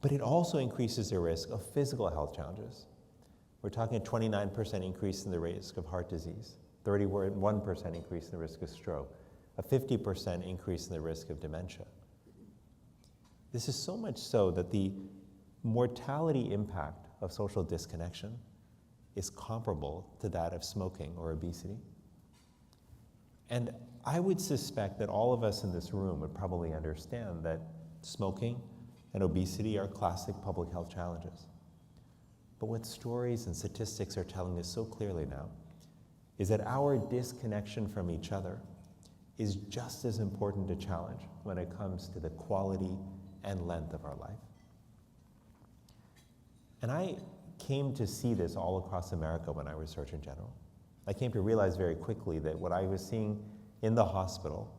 [SPEAKER 9] But it also increases their risk of physical health challenges. We're talking a 29% increase in the risk of heart disease, 31% increase in the risk of stroke, a 50% increase in the risk of dementia. This is so much so that the mortality impact of social disconnection is comparable to that of smoking or obesity. And I would suspect that all of us in this room would probably understand that smoking and obesity are classic public health challenges. But what stories and statistics are telling us so clearly now is that our disconnection from each other is just as important a challenge when it comes to the quality and length of our life. And I came to see this all across America when I was Surgeon General. I came to realize very quickly that what I was seeing in the hospital,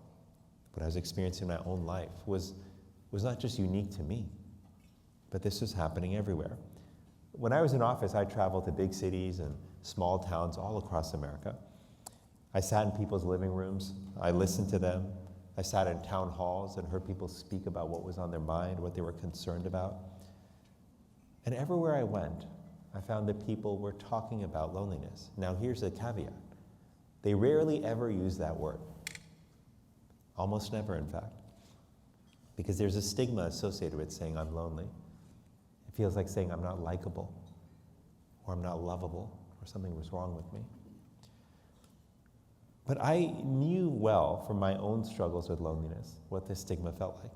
[SPEAKER 9] what I was experiencing in my own life, was not just unique to me, but this was happening everywhere. When I was in office, I traveled to big cities and small towns all across America. I sat in people's living rooms, I listened to them, I sat in town halls and heard people speak about what was on their mind, what they were concerned about. And everywhere I went, I found that people were talking about loneliness. Now here's a caveat. They rarely ever use that word. Almost never, in fact. Because there's a stigma associated with saying I'm lonely. It feels like saying I'm not likable, or I'm not lovable, or something was wrong with me. But I knew well from my own struggles with loneliness what this stigma felt like.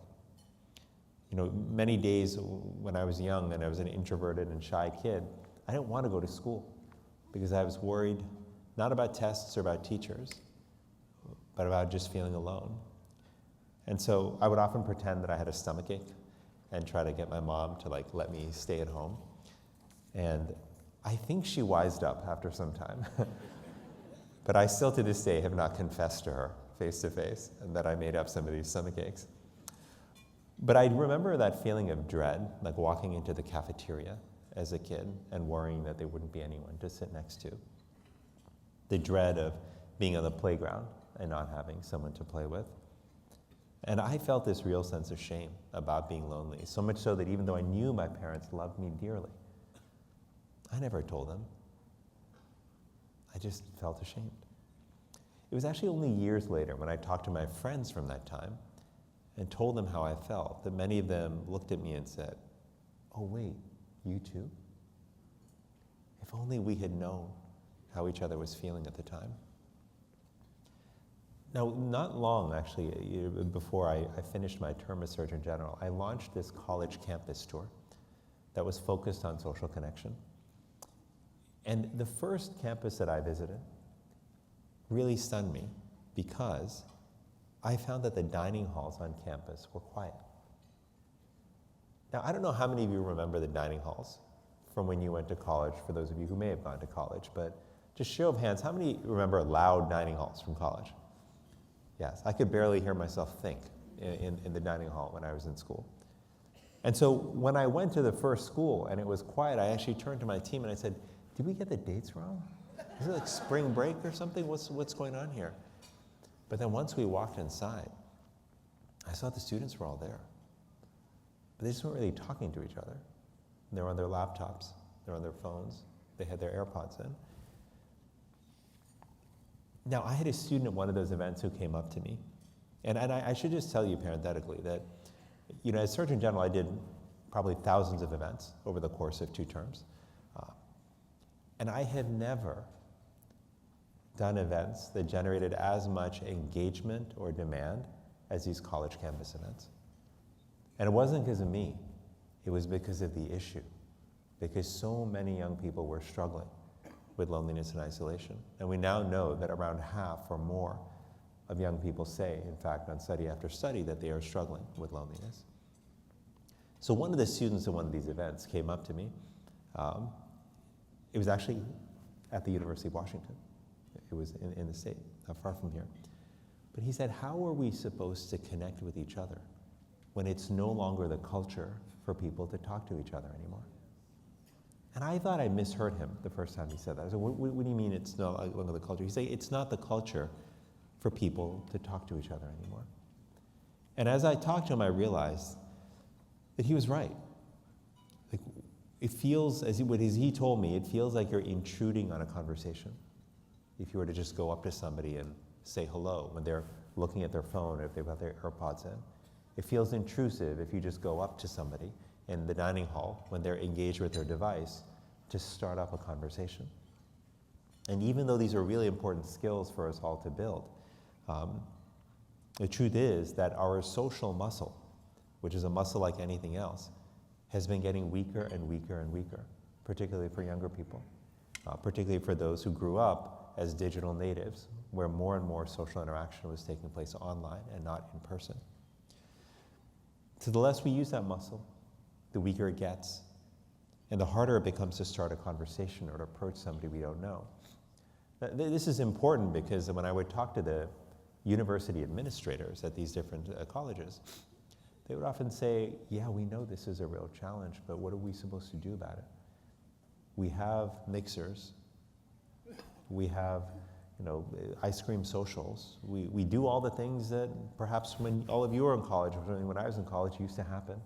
[SPEAKER 9] You know, many days when I was young and I was an introverted and shy kid, I didn't want to go to school because I was worried not about tests or about teachers, but about just feeling alone. And so I would often pretend that I had a stomachache and try to get my mom to let me stay at home. And I think she wised up after some time. But I still to this day have not confessed to her face to face that I made up some of these stomachaches. But I remember that feeling of dread, like walking into the cafeteria as a kid and worrying that there wouldn't be anyone to sit next to. The dread of being on the playground and not having someone to play with. And I felt this real sense of shame about being lonely, so much so that even though I knew my parents loved me dearly, I never told them. I just felt ashamed. It was actually only years later when I talked to my friends from that time and told them how I felt, that many of them looked at me and said, "Oh wait, you too?" If only we had known how each other was feeling at the time. Now, not long actually, before I finished my term as Surgeon General, I launched this college campus tour that was focused on social connection. And the first campus that I visited really stunned me because I found that the dining halls on campus were quiet. Now, I don't know how many of you remember the dining halls from when you went to college, for those of you who may have gone to college, but just show of hands, how many remember loud dining halls from college? Yes, I could barely hear myself think in the dining hall when I was in school. And so when I went to the first school and it was quiet, I actually turned to my team and I said, "Did we get the dates wrong? Is it like spring break or something? What's going on here?" But then once we walked inside, I saw the students were all there. But they just weren't really talking to each other. They were on their laptops, they were on their phones, they had their AirPods in. Now, I had a student at one of those events who came up to me, and I should just tell you parenthetically that, as Surgeon General, I did probably thousands of events over the course of 2 terms. And I have never done events that generated as much engagement or demand as these college campus events. And it wasn't because of me, it was because of the issue, because so many young people were struggling with loneliness and isolation. And we now know that around half or more of young people say, in fact, on study after study, that they are struggling with loneliness. So one of the students at one of these events came up to me. It was actually at the University of Washington. It was in the state, not far from here. But he said, "How are we supposed to connect with each other when it's no longer the culture for people to talk to each other anymore?" And I thought I misheard him the first time he said that. I said, what do you mean it's no longer the culture? He said, "It's not the culture for people to talk to each other anymore." And as I talked to him, I realized that he was right. Like, it feels, as he told me, it feels like you're intruding on a conversation if you were to just go up to somebody and say hello when they're looking at their phone or if they've got their AirPods in. It feels intrusive if you just go up to somebody in the dining hall when they're engaged with their device to start up a conversation. And even though these are really important skills for us all to build, the truth is that our social muscle, which is a muscle like anything else, has been getting weaker and weaker and weaker, particularly for younger people, particularly for those who grew up as digital natives, where more and more social interaction was taking place online and not in person. So the less we use that muscle, the weaker it gets, and the harder it becomes to start a conversation or to approach somebody we don't know. This is important because when I would talk to the university administrators at these different colleges, they would often say, "Yeah, we know this is a real challenge, but what are we supposed to do about it? We have mixers, we have ice cream socials, we do all the things that perhaps when all of you were in college, when I was in college, used to happen."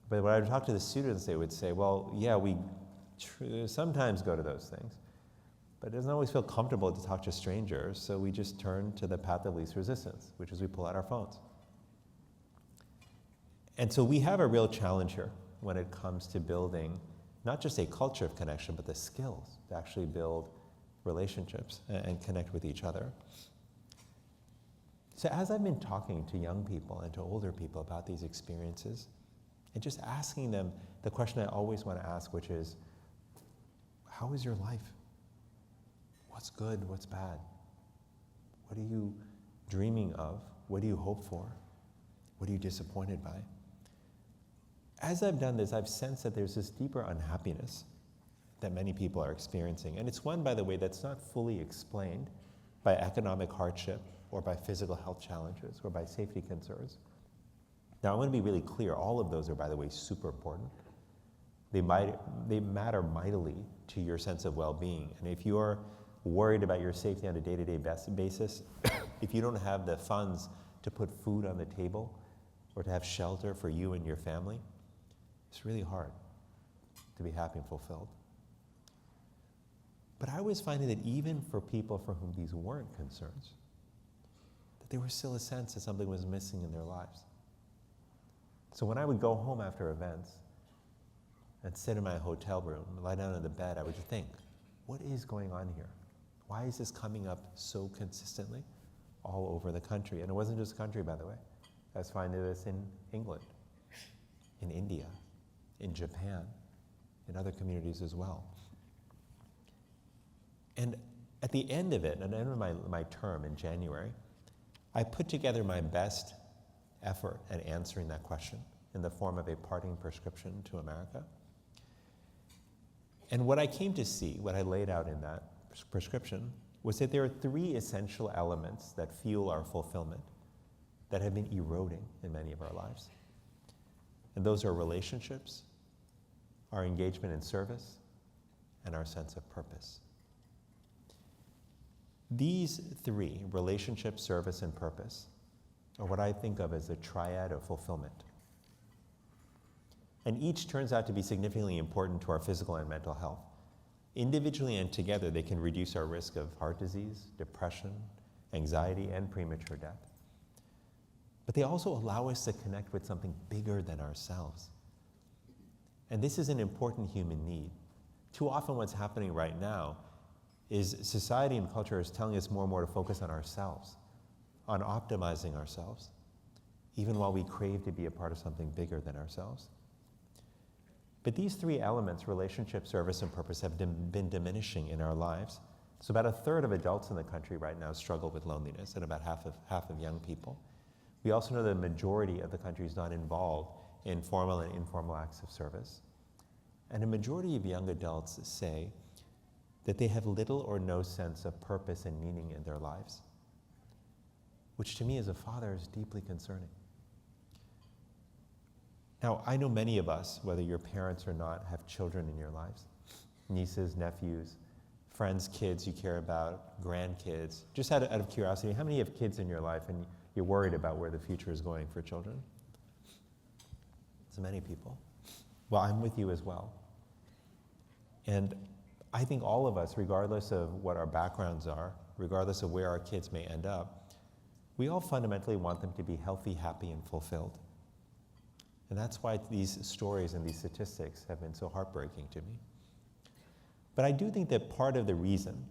[SPEAKER 9] But when I would talk to the students, they would say, "Well, yeah, we sometimes go to those things, but it doesn't always feel comfortable to talk to strangers, so we just turn to the path of least resistance, which is we pull out our phones." And so we have a real challenge here when it comes to building not just a culture of connection, but the skills to actually build relationships and connect with each other. So as I've been talking to young people and to older people about these experiences, and just asking them the question I always want to ask, which is, how is your life? What's good? What's bad? What are you dreaming of What do you hope for? What are you disappointed by? As I've done this, I've sensed that there's this deeper unhappiness that many people are experiencing. And it's one, by the way, that's not fully explained by economic hardship or by physical health challenges or by safety concerns. Now, I want to be really clear. All of those are, by the way, super important. They matter mightily to your sense of well-being. And if you're worried about your safety on a day-to-day basis, if you don't have the funds to put food on the table or to have shelter for you and your family, it's really hard to be happy and fulfilled. But I was finding that even for people for whom these weren't concerns, that there was still a sense that something was missing in their lives. So when I would go home after events and sit in my hotel room, lie down on the bed, I would just think, what is going on here? Why is this coming up so consistently all over the country? And it wasn't just the country, by the way. I was finding this in England, in India, in Japan, in other communities as well. And at the end of it, at the end of my term in January, I put together my best effort at answering that question in the form of a parting prescription to America. And what I came to see, what I laid out in that prescription, was that there are three essential elements that fuel our fulfillment that have been eroding in many of our lives. And those are relationships, our engagement in service, and our sense of purpose. These three, relationship, service, and purpose, are what I think of as the triad of fulfillment. And each turns out to be significantly important to our physical and mental health. Individually and together, they can reduce our risk of heart disease, depression, anxiety, and premature death. But they also allow us to connect with something bigger than ourselves. And this is an important human need. Too often what's happening right now is society and culture is telling us more and more to focus on ourselves, on optimizing ourselves, even while we crave to be a part of something bigger than ourselves. But these three elements, relationship, service, and purpose, have been diminishing in our lives. So about a third of adults in the country right now struggle with loneliness, and about half of young people. We also know that the majority of the country is not involved in formal and informal acts of service. And a majority of young adults say that they have little or no sense of purpose and meaning in their lives, which to me as a father is deeply concerning. Now, I know many of us, whether you're parents or not, have children in your lives, nieces, nephews, friends, kids you care about, grandkids. Just out of curiosity, how many have kids in your life and you're worried about where the future is going for children? So many people. Well, I'm with you as well. And I think all of us, regardless of what our backgrounds are, regardless of where our kids may end up, we all fundamentally want them to be healthy, happy, and fulfilled. And that's why these stories and these statistics have been so heartbreaking to me. But I do think that part of the reason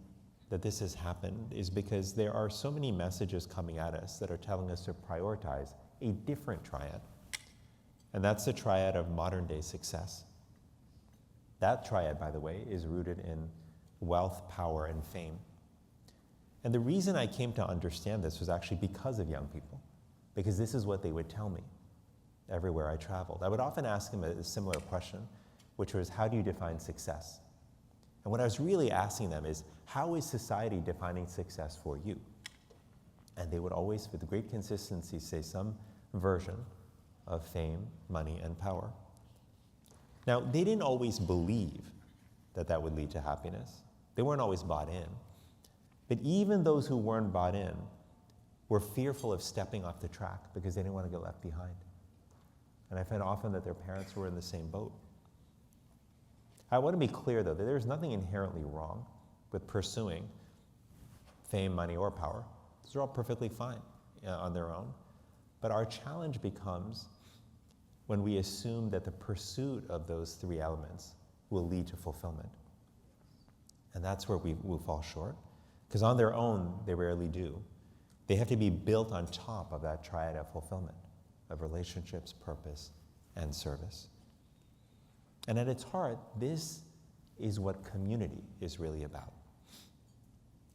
[SPEAKER 9] that this has happened is because there are so many messages coming at us that are telling us to prioritize a different triad. And that's the triad of modern day success. That triad, by the way, is rooted in wealth, power, and fame. And the reason I came to understand this was actually because of young people, because this is what they would tell me everywhere I traveled. I would often ask them a similar question, which was, how do you define success? And what I was really asking them is, how is society defining success for you? And they would always, with great consistency, say some version of fame, money, and power. Now, they didn't always believe that that would lead to happiness. They weren't always bought in. But even those who weren't bought in were fearful of stepping off the track because they didn't want to get left behind. And I find often that their parents were in the same boat. I want to be clear, though, that there's nothing inherently wrong with pursuing fame, money, or power. Those are all perfectly fine on their own. But our challenge becomes when we assume that the pursuit of those three elements will lead to fulfillment. And that's where we will fall short, because on their own, they rarely do. They have to be built on top of that triad of fulfillment, of relationships, purpose, and service. And at its heart, this is what community is really about.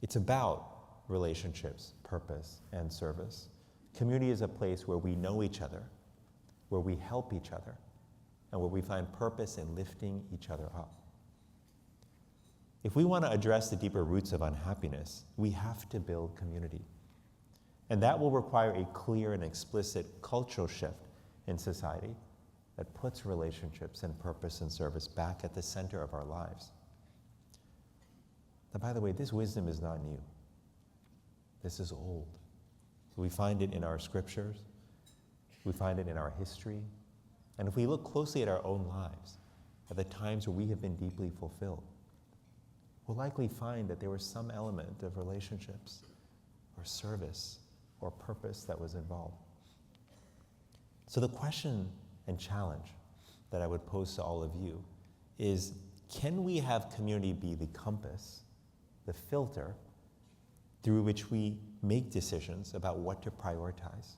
[SPEAKER 9] It's about relationships, purpose, and service. Community is a place where we know each other, where we help each other, and where we find purpose in lifting each other up. If we want to address the deeper roots of unhappiness, we have to build community. And that will require a clear and explicit cultural shift in society that puts relationships and purpose and service back at the center of our lives. Now, by the way, this wisdom is not new. This is old. We find it in our scriptures. We find it in our history. And if we look closely at our own lives, at the times where we have been deeply fulfilled, we'll likely find that there was some element of relationships or service or purpose that was involved. So the question and challenge that I would pose to all of you is, can we have community be the compass, the filter, through which we make decisions about what to prioritize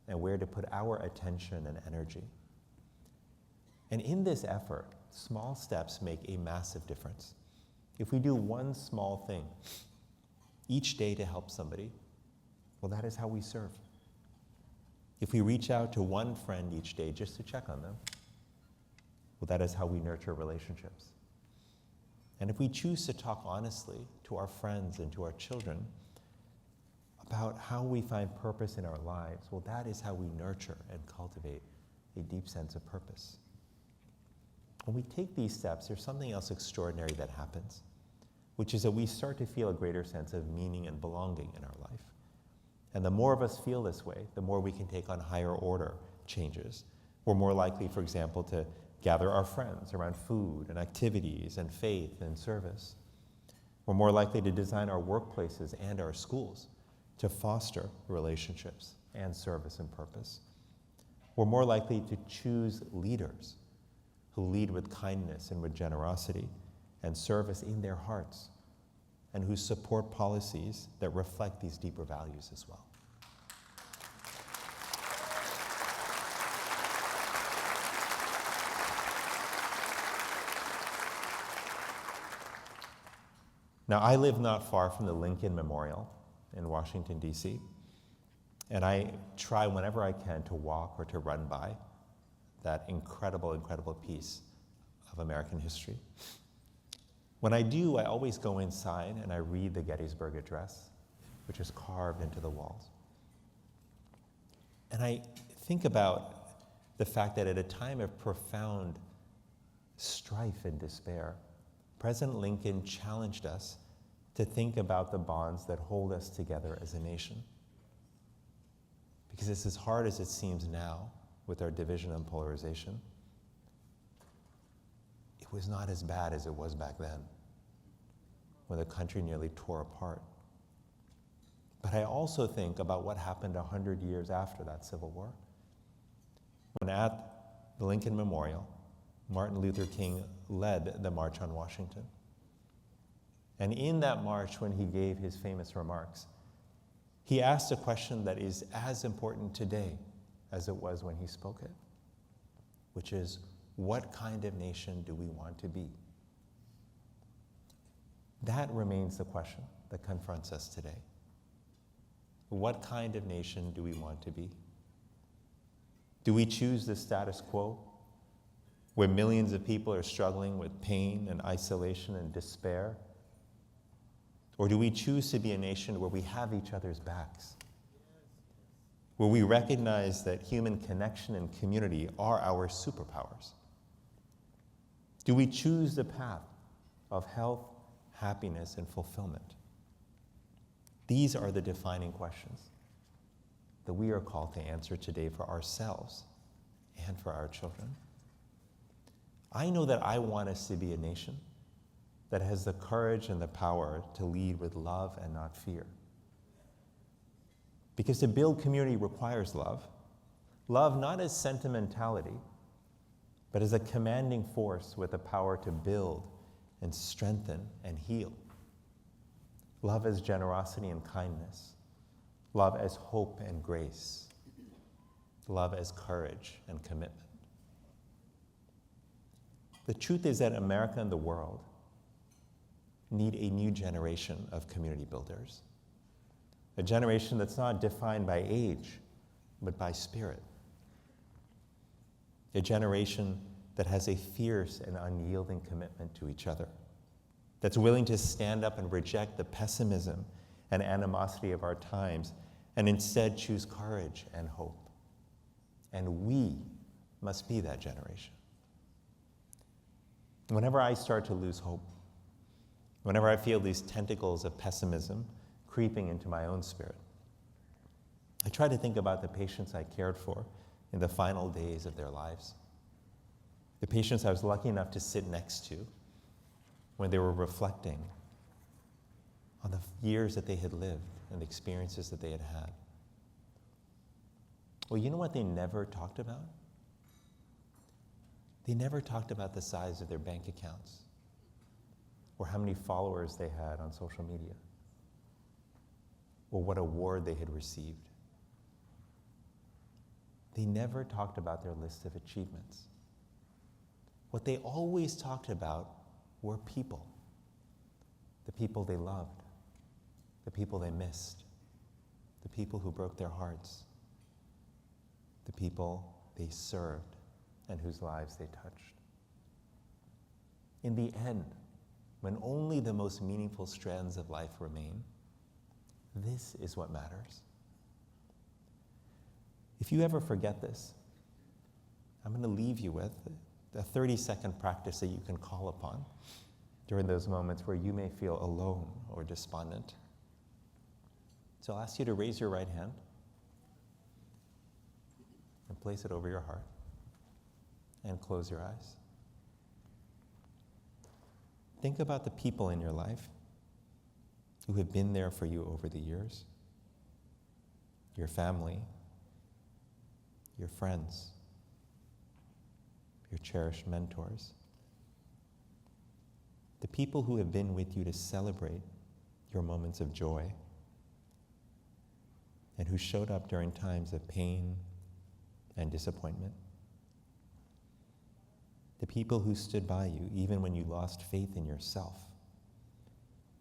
[SPEAKER 9] and where to put our attention and energy? And in this effort, small steps make a massive difference. If we do one small thing each day to help somebody, well, that is how we serve. If we reach out to one friend each day just to check on them, well, that is how we nurture relationships. And if we choose to talk honestly to our friends and to our children about how we find purpose in our lives, well, that is how we nurture and cultivate a deep sense of purpose. When we take these steps, there's something else extraordinary that happens, which is that we start to feel a greater sense of meaning and belonging in our life. And the more of us feel this way, the more we can take on higher order changes. We're more likely, for example, to gather our friends around food and activities and faith and service. We're more likely to design our workplaces and our schools to foster relationships and service and purpose. We're more likely to choose leaders who lead with kindness and with generosity and service in their hearts, and who support policies that reflect these deeper values as well. Now, I live not far from the Lincoln Memorial in Washington, D.C., and I try whenever I can to walk or to run by that incredible, incredible piece of American history. When I do, I always go inside and I read the Gettysburg Address, which is carved into the walls. And I think about the fact that at a time of profound strife and despair, President Lincoln challenged us to think about the bonds that hold us together as a nation. Because it's as hard as it seems now with our division and polarization, it was not as bad as it was back then, when the country nearly tore apart. But I also think about what happened 100 years after that Civil War, when at the Lincoln Memorial, Martin Luther King led the March on Washington. And in that march, when he gave his famous remarks, he asked a question that is as important today as it was when he spoke it, which is, what kind of nation do we want to be? That remains the question that confronts us today. What kind of nation do we want to be? Do we choose the status quo, where millions of people are struggling with pain and isolation and despair? Or do we choose to be a nation where we have each other's backs, where we recognize that human connection and community are our superpowers? Do we choose the path of health, happiness, and fulfillment? These are the defining questions that we are called to answer today for ourselves and for our children. I know that I want us to be a nation that has the courage and the power to lead with love and not fear. Because to build community requires love. Love not as sentimentality, but as a commanding force with the power to build and strengthen and heal. Love as generosity and kindness. Love as hope and grace. Love as courage and commitment. The truth is that America and the world need a new generation of community builders. A generation that's not defined by age but by spirit. A generation that has a fierce and unyielding commitment to each other, that's willing to stand up and reject the pessimism and animosity of our times and instead choose courage and hope. And we must be that generation. Whenever I start to lose hope, whenever I feel these tentacles of pessimism creeping into my own spirit, I try to think about the patients I cared for in the final days of their lives, the patients I was lucky enough to sit next to when they were reflecting on the years that they had lived and the experiences that they had had. Well, you know what they never talked about? They never talked about the size of their bank accounts or how many followers they had on social media or what award they had received. They never talked about their list of achievements. What they always talked about were people, the people they loved, the people they missed, the people who broke their hearts, the people they served and whose lives they touched. In the end, when only the most meaningful strands of life remain, this is what matters. If you ever forget this, I'm going to leave you with a 30-second practice that you can call upon during those moments where you may feel alone or despondent. So I'll ask you to raise your right hand and place it over your heart and close your eyes. Think about the people in your life who have been there for you over the years, your family, your friends, your cherished mentors, the people who have been with you to celebrate your moments of joy and who showed up during times of pain and disappointment, the people who stood by you even when you lost faith in yourself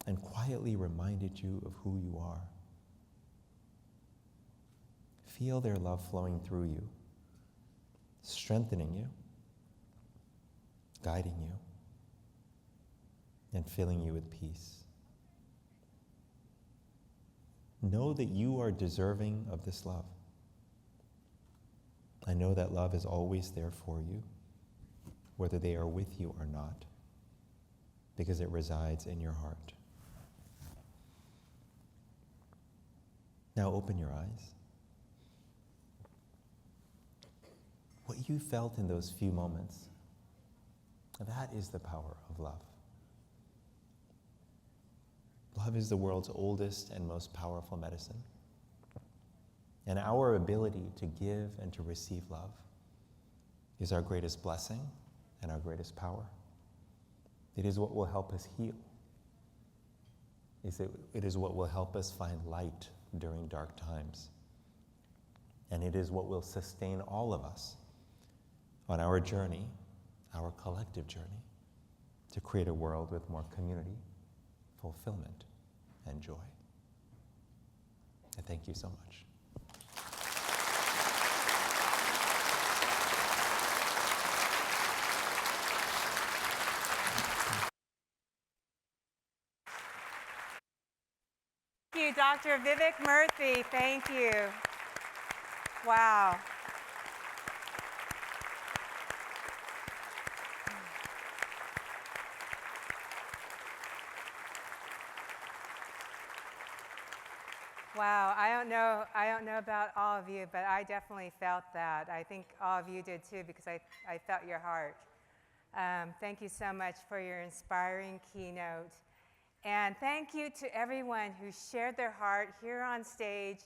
[SPEAKER 9] and quietly reminded you of who you are. Feel their love flowing through you, strengthening you, guiding you, and filling you with peace. Know that you are deserving of this love. I know that love is always there for you, whether they are with you or not, because it resides in your heart. Now open your eyes. What you felt in those few moments, that is the power of love. Love is the world's oldest and most powerful medicine. And our ability to give and to receive love is our greatest blessing and our greatest power. It is what will help us heal. It is what will help us find light during dark times. And it is what will sustain all of us on our journey, our collective journey, to create a world with more community, fulfillment, and joy. I thank you so much.
[SPEAKER 1] Thank you, Dr. Vivek Murthy. Thank you. Wow. Wow, I don't know about all of you, but I definitely felt that. I think all of you did too, because I felt your heart. Thank you so much for your inspiring keynote. And thank you to everyone who shared their heart here on stage,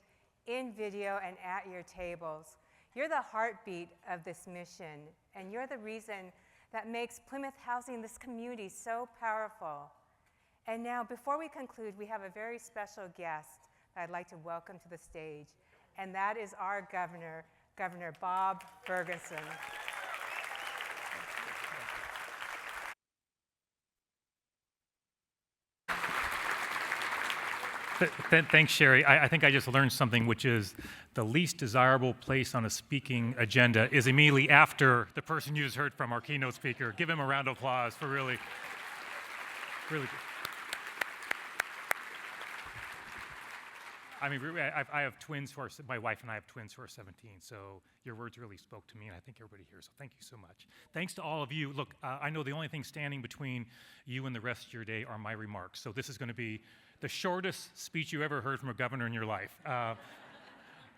[SPEAKER 1] in video, and at your tables. You're the heartbeat of this mission, and you're the reason that makes Plymouth Housing, this community, so powerful. And now, before we conclude, we have a very special guest that I'd like to welcome to the stage, and that is our governor, Governor Bob Ferguson.
[SPEAKER 10] Thanks, Sherry. I think I just learned something, which is the least desirable place on a speaking agenda is immediately after the person you just heard from, our keynote speaker. Give him a round of applause for really good. I mean, I have twins who are, my wife and I have twins who are 17, so your words really spoke to me, and I think everybody here, so thank you so much. Thanks to all of you. Look, I know the only thing standing between you and the rest of your day are my remarks, so this is going to be the shortest speech you ever heard from a governor in your life. But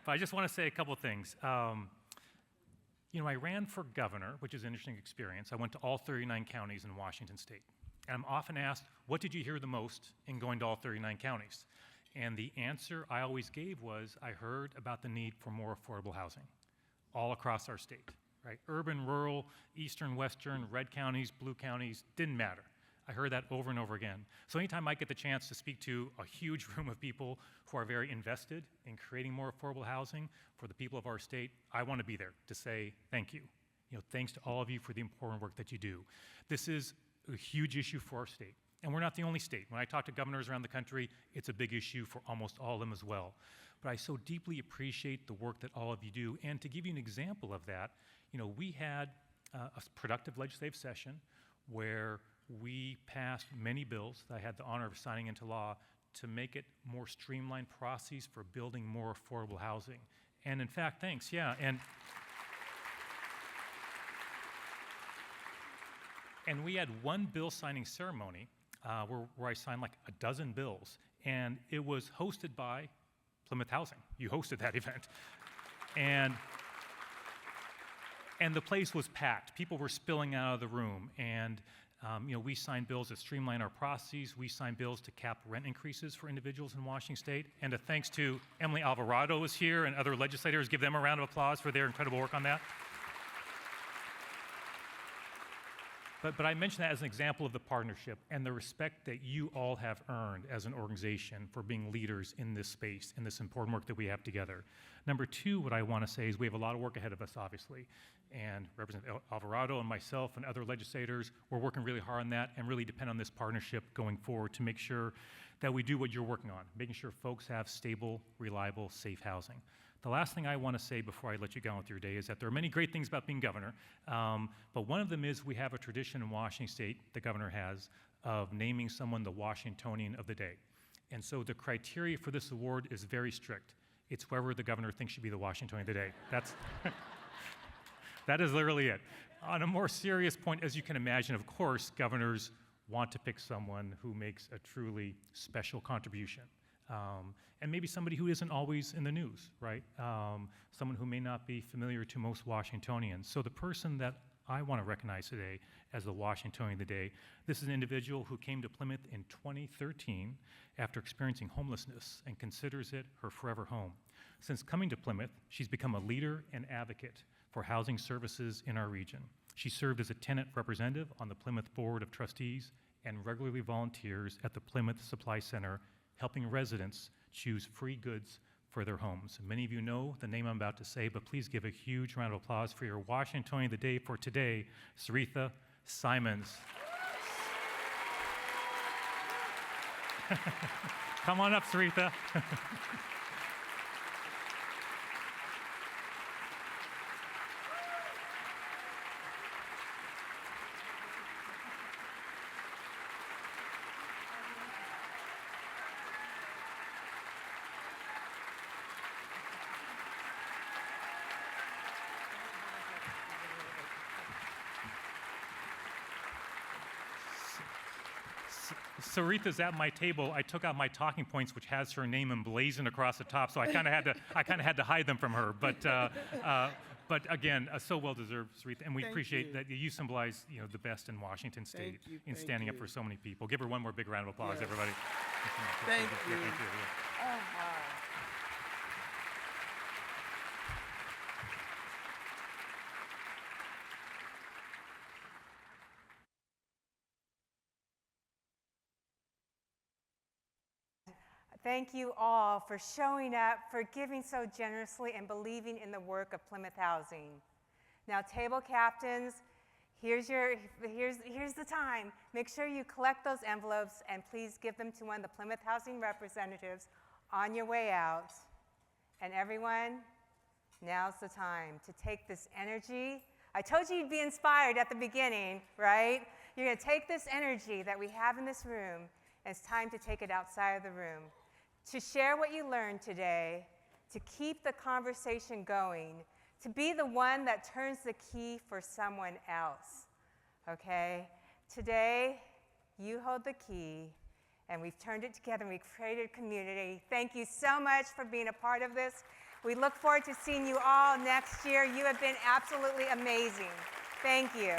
[SPEAKER 10] I just want to say a couple of things. You know, I ran for governor, which is an interesting experience. I went to all 39 counties in Washington state. And I'm often asked, what did you hear the most in going to all 39 counties? And the answer I always gave was, I heard about the need for more affordable housing all across our state, right? Urban, rural, eastern, western, red counties, blue counties, didn't matter. I heard that over and over again. So anytime I get the chance to speak to a huge room of people who are very invested in creating more affordable housing for the people of our state, I want to be there to say thank you. You know, thanks to all of you for the important work that you do. This is a huge issue for our state. And we're not the only state. When I talk to governors around the country, it's a big issue for almost all of them as well. But I so deeply appreciate the work that all of you do. And to give you an example of that, you know, we had a productive legislative session where we passed many bills that I had the honor of signing into law to make it more streamlined processes for building more affordable housing. And in fact, thanks, yeah. And we had one bill signing ceremony where I signed like a dozen bills, and it was hosted by Plymouth Housing. You hosted that event. And the place was packed. People were spilling out of the room, and you know, we signed bills that streamline our processes. We signed bills to cap rent increases for individuals in Washington state. And a thanks to Emily Alvarado is here and other legislators. Give them a round of applause for their incredible work on that. But I mention that as an example of the partnership and the respect that you all have earned as an organization for being leaders in this space, in this important work that we have together. Number two, what I want to say is we have a lot of work ahead of us, obviously. And Representative Alvarado and myself and other legislators, we're working really hard on that and really depend on this partnership going forward to make sure that we do what you're working on, making sure folks have stable, reliable, safe housing. The last thing I want to say before I let you go on with your day is that there are many great things about being governor, but one of them is we have a tradition in Washington state, the governor has, of naming someone the Washingtonian of the day. And so the criteria for this award is very strict. It's whoever the governor thinks should be the Washingtonian of the day. That is literally it. On a more serious point, as you can imagine, of course, governors want to pick someone who makes a truly special contribution. And maybe somebody who isn't always in the news, right? Someone who may not be familiar to most Washingtonians. So the person that I want to recognize today as the Washingtonian of the day, this is an individual who came to Plymouth in 2013 after experiencing homelessness and considers it her forever home. Since coming to Plymouth, she's become a leader and advocate for housing services in our region. She served as a tenant representative on the Plymouth Board of Trustees and regularly volunteers at the Plymouth Supply Center, helping residents choose free goods for their homes. Many of you know the name I'm about to say, but please give a huge round of applause for your Washingtonian of the Day for today, Saritha Simons. Come on up, Saritha. Saritha's at my table. I took out my talking points, which has her name emblazoned across the top, so I kind of had to hide them from her. But again, so well deserved, Saritha, and we appreciate that you symbolize, you know, the best in Washington State in standing up for so many people. Give her one more big round of applause, everybody.
[SPEAKER 11] Thank you.
[SPEAKER 9] Thank you.
[SPEAKER 11] Oh, wow.
[SPEAKER 1] Thank you all for showing up, for giving so generously and believing in the work of Plymouth Housing. Now, table captains, here's the time. Make sure you collect those envelopes and please give them to one of the Plymouth Housing representatives on your way out. And everyone, now's the time to take this energy. I told you you'd be inspired at the beginning, right? You're going to take this energy that we have in this room, and it's time to take it outside of the room, to share what you learned today, to keep the conversation going, to be the one that turns the key for someone else, okay? Today, you hold the key, and we've turned it together, and we've created a community. Thank you so much for being a part of this. We look forward to seeing you all next year. You have been absolutely amazing. Thank you.